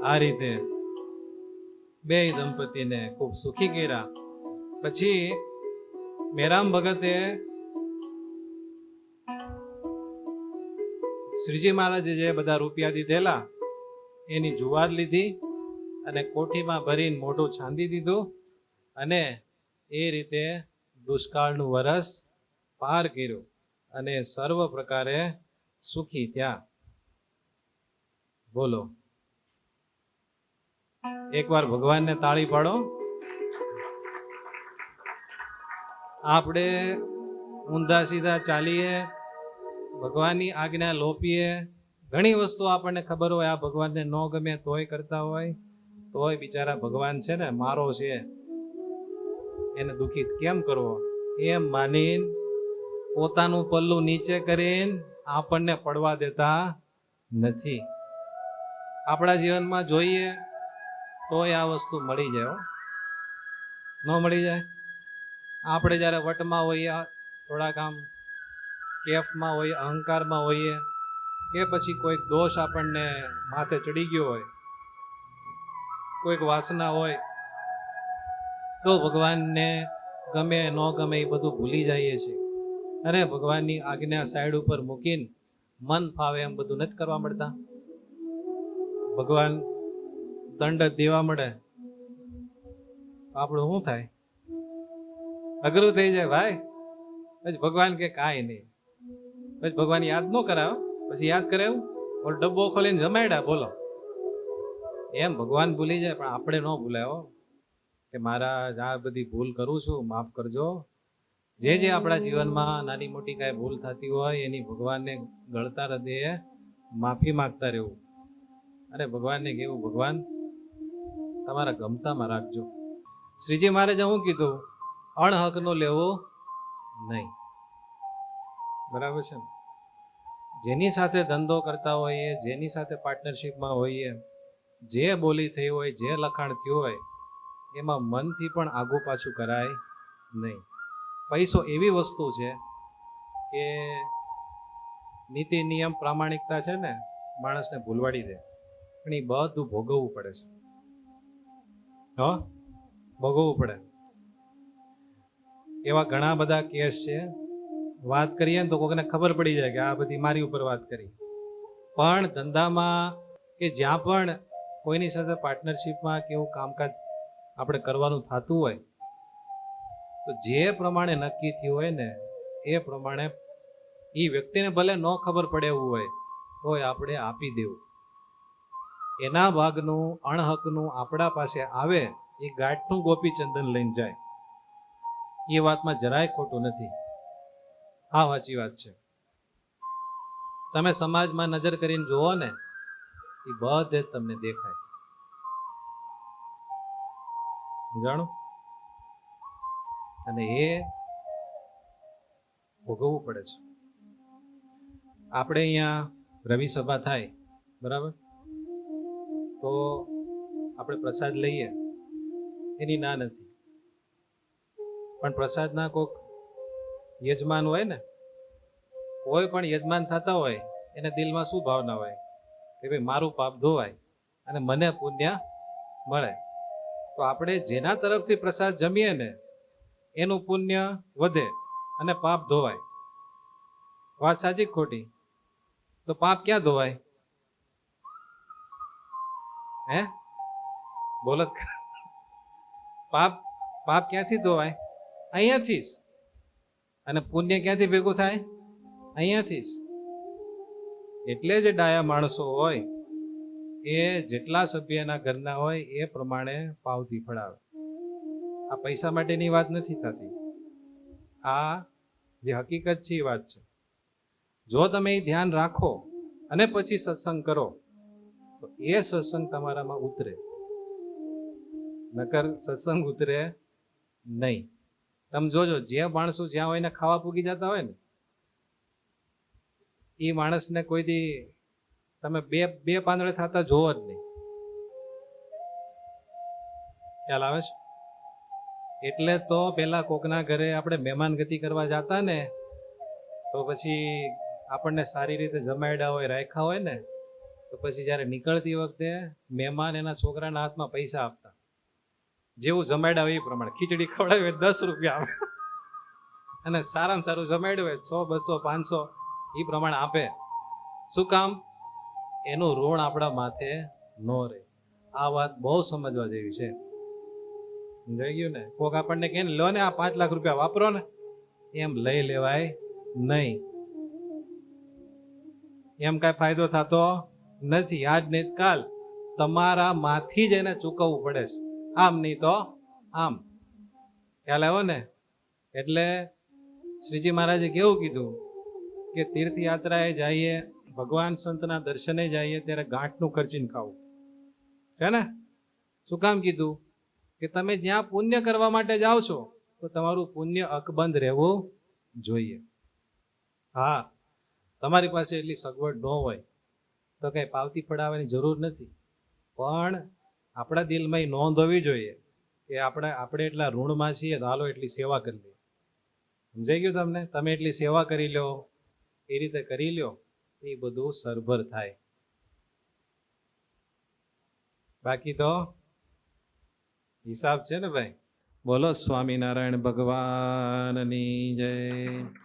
Speaker 1: આ રીતે બે દંપતીને ખૂબ સુખી કર્યા. પછી મેરામ ભગતે શ્રીજી મહારાજે જે બધા રૂપિયા દીધેલા એની જુવાર લીધી અને કોઠીમાં ભરીને મોઢું છાંદી દીધું અને એ રીતે દુષ્કાળનું વરસ પાર કર્યું અને સર્વ પ્રકારે સુખી થયા. બોલો, એકવાર ભગવાનને તાળી પાડો. આપણે ઊંધા સીધા ચાલીએ, ભગવાનની આજ્ઞા લોપીએ. ઘણી વસ્તુ આપણને ખબર હોય આ ભગવાનને ન ગમે તોય કરતા હોય, તોય બિચારા ભગવાન છે ને મારો છે એને દુઃખિત કેમ કરવો એમ માનીને પોતાનું પલ્લું નીચે કરીને આપણને પડવા દેતા નથી. આપણા જીવનમાં જોઈએ તોય આ વસ્તુ મળી જાય. ન મળી જાય. આપણે જ્યારે વટમાં હોઈએ, થોડાક આમ કેફમાં હોઈએ, અહંકારમાં હોઈએ, કે પછી કોઈક દોષ આપણને માથે ચડી ગયો હોય, કોઈક વાસના હોય, તો ભગવાનને ગમે ન ગમે એ બધું ભૂલી જઈએ છીએ અને ભગવાનની આજ્ઞા સાઈડ ઉપર મૂકીને મન ફાવે એમ બધું નથી કરવા મળતા. ભગવાન દંડ દેવા મળે આપણું શું થાય? અઘરું થઈ જાય ભાઈ. પછી ભગવાન કે કાંઈ નહીં, પછી ભગવાન યાદ ન કરાવે, પછી યાદ કરે એવું ઓલો ડબ્બો ખોલીને જમાડ્યા બોલો એમ ભગવાન ભૂલી જાય. પણ આપણે ન ભૂલાય હો કે મારા આ બધી ભૂલ કરું છું, માફ કરજો. જે આપણા જીવનમાં નાની મોટી કાંઈ ભૂલ થતી હોય એની ભગવાનને ગળતા હૃદયે માફી માગતા રહેવું અને ભગવાનને કહેવું ભગવાન તમારા ગમતામાં રાખજો. શ્રીજી મહારાજે શું કીધું? અણહકનું લેવું નહીં. બરાબર છે ને? જેની સાથે ધંધો કરતા હોઈએ, જેની સાથે પાર્ટનરશિપમાં હોઈએ, જે બોલી થઈ હોય, જે લખાણ થયું હોય એમાં મનથી પણ આગુ પાછું કરાય નહીં. પૈસો એવી વસ્તુ છે કે નીતિ નિયમ પ્રામાણિકતા છે ને માણસને ભૂલવાડી દે, પણ એ બધું ભોગવવું પડે છે. ભોગવવું પડે. એવા ઘણા બધા કેસ છે, વાત કરીએ ને તો કોઈને ખબર પડી જાય કે આ બધી મારી ઉપર વાત કરી. પણ ધંધામાં કે જ્યાં પણ કોઈની સાથે પાર્ટનરશિપમાં કે એવું કામકાજ આપણે કરવાનું થતું હોય તો જે પ્રમાણે નક્કી થયું હોય ને એ પ્રમાણે એ વ્યક્તિને ભલે ન ખબર પડે એવું હોય તોય આપણે આપી દેવું. એના ભાગનું અણહકનું આપણા પાસે આવે એ ગાંઠનું ગોપીચંદન લઈને જાય. એ વાતમાં જરાય ખોટું નથી. હા, સાચી વાત છે. તમે સમાજમાં નજર કરીને જુઓ ને એ બધે તમને દેખાય. જાણો? અને એ ભોગવવું પડે છે. આપણે અહીંયા રવિ સભા થાય બરાબર, તો આપણે પ્રસાદ લઈએ એની ના નથી, પણ પ્રસાદના કોઈક યજમાન હોય ને, કોઈ પણ યજમાન થતા હોય એને દિલમાં શું ભાવના હોય કે ભાઈ મારું પાપ ધોવાય અને મને પુણ્ય મળે. તો આપણે જેના તરફથી પ્રસાદ જમીએ ને એનું પુણ્ય વધે અને પાપ ધોવાય. વાત સાચી ખોટી? તો પાપ ક્યાં ધોવાય? હે બોલો. પાપ પાપ ક્યાંથી ધોવાય? અહીંયાથી જ. અને પુણ્ય ક્યાંથી ભેગું થાય? અહીંયાથી જ. એટલે જ ડાયા માણસો હોય એ જેટલા સભ્યના ઘરના હોય એ પ્રમાણે પાવતી ફળાવે. આ પૈસા માટેની વાત નથી થતી, આ જે હકીકત છે એ વાત છે. જો તમે એ ધ્યાન રાખો અને પછી સત્સંગ કરો તો એ સત્સંગ તમારામાં ઉતરે, નકર સત્સંગ ઉતરે નહીં. તમે જોજો, જે માણસો જ્યાં હોય ને ખાવા પૂગી જતા હોય ને એ માણસને કોઈ દી તમે બે પાંદડે થતા જોવો જ નહીં. ખ્યાલ આવે છે? એટલે તો પેલા કોકના ઘરે આપણે મહેમાન ગતિ કરવા જતા ને તો પછી આપણને સારી રીતે જમાડ્યા હોય, રાખ્યા હોય ને તો પછી જ્યારે નીકળતી વખતે મહેમાન એના છોકરાના હાથમાં પૈસા આપતા. જેવું જમાડ્યા હોય એ પ્રમાણે. ખીચડી ખવડાવી હોય 10 રૂપિયા આપે અને સારામાં સારું જમાડ્યું હોય 100, 200, 500 એ પ્રમાણે આપે. શું કામ? એનું ઋણ આપણા માથે ન રહે. આ વાત બહુ સમજવા જેવી છે. સમજાઈ ગયું ને? કોક આપણને કહે ને લો ને આ 5 લાખ રૂપિયા વાપરો ને, એમ લઈ લેવાય નહીં. એમ કાંઈ ફાયદો થતો નથી. આજ નહીં કાલ તમારા માંથી જ એને ચૂકવવું પડે છે, આમ નહીં તો આમ. ખ્યાલ આવ્યો ને? એટલે શ્રીજી મહારાજે કેવું કીધું કે તીર્થયાત્રાએ જઈએ, ભગવાન સંતના દર્શને જઈએ ત્યારે ગાંઠનું ખર્ચીને ખાવું છે ને. શું કામ કીધું? કે તમે જ્યાં પુણ્ય કરવા માટે જાઓ છો તો તમારું પુણ્ય અકબંધ રહેવું જોઈએ. હા, તમારી પાસે એટલી સગવડ ન હોય તો કંઈ પાવતી પડાવવાની જરૂર નથી, પણ આપણા દિલમાં નોંધ હોવી જોઈએ કે આપણે એટલા ઋણમાં છીએ તો હાલો એટલી સેવા કરી લઈએ. સમજાઈ ગયું તમને? તમે એટલી સેવા કરી લો, એ રીતે કરી લો, એ બધું સરભર થાય. બાકી તો હિસાબ છે ને ભાઈ. બોલો સ્વામિનારાયણ ભગવાનની જય.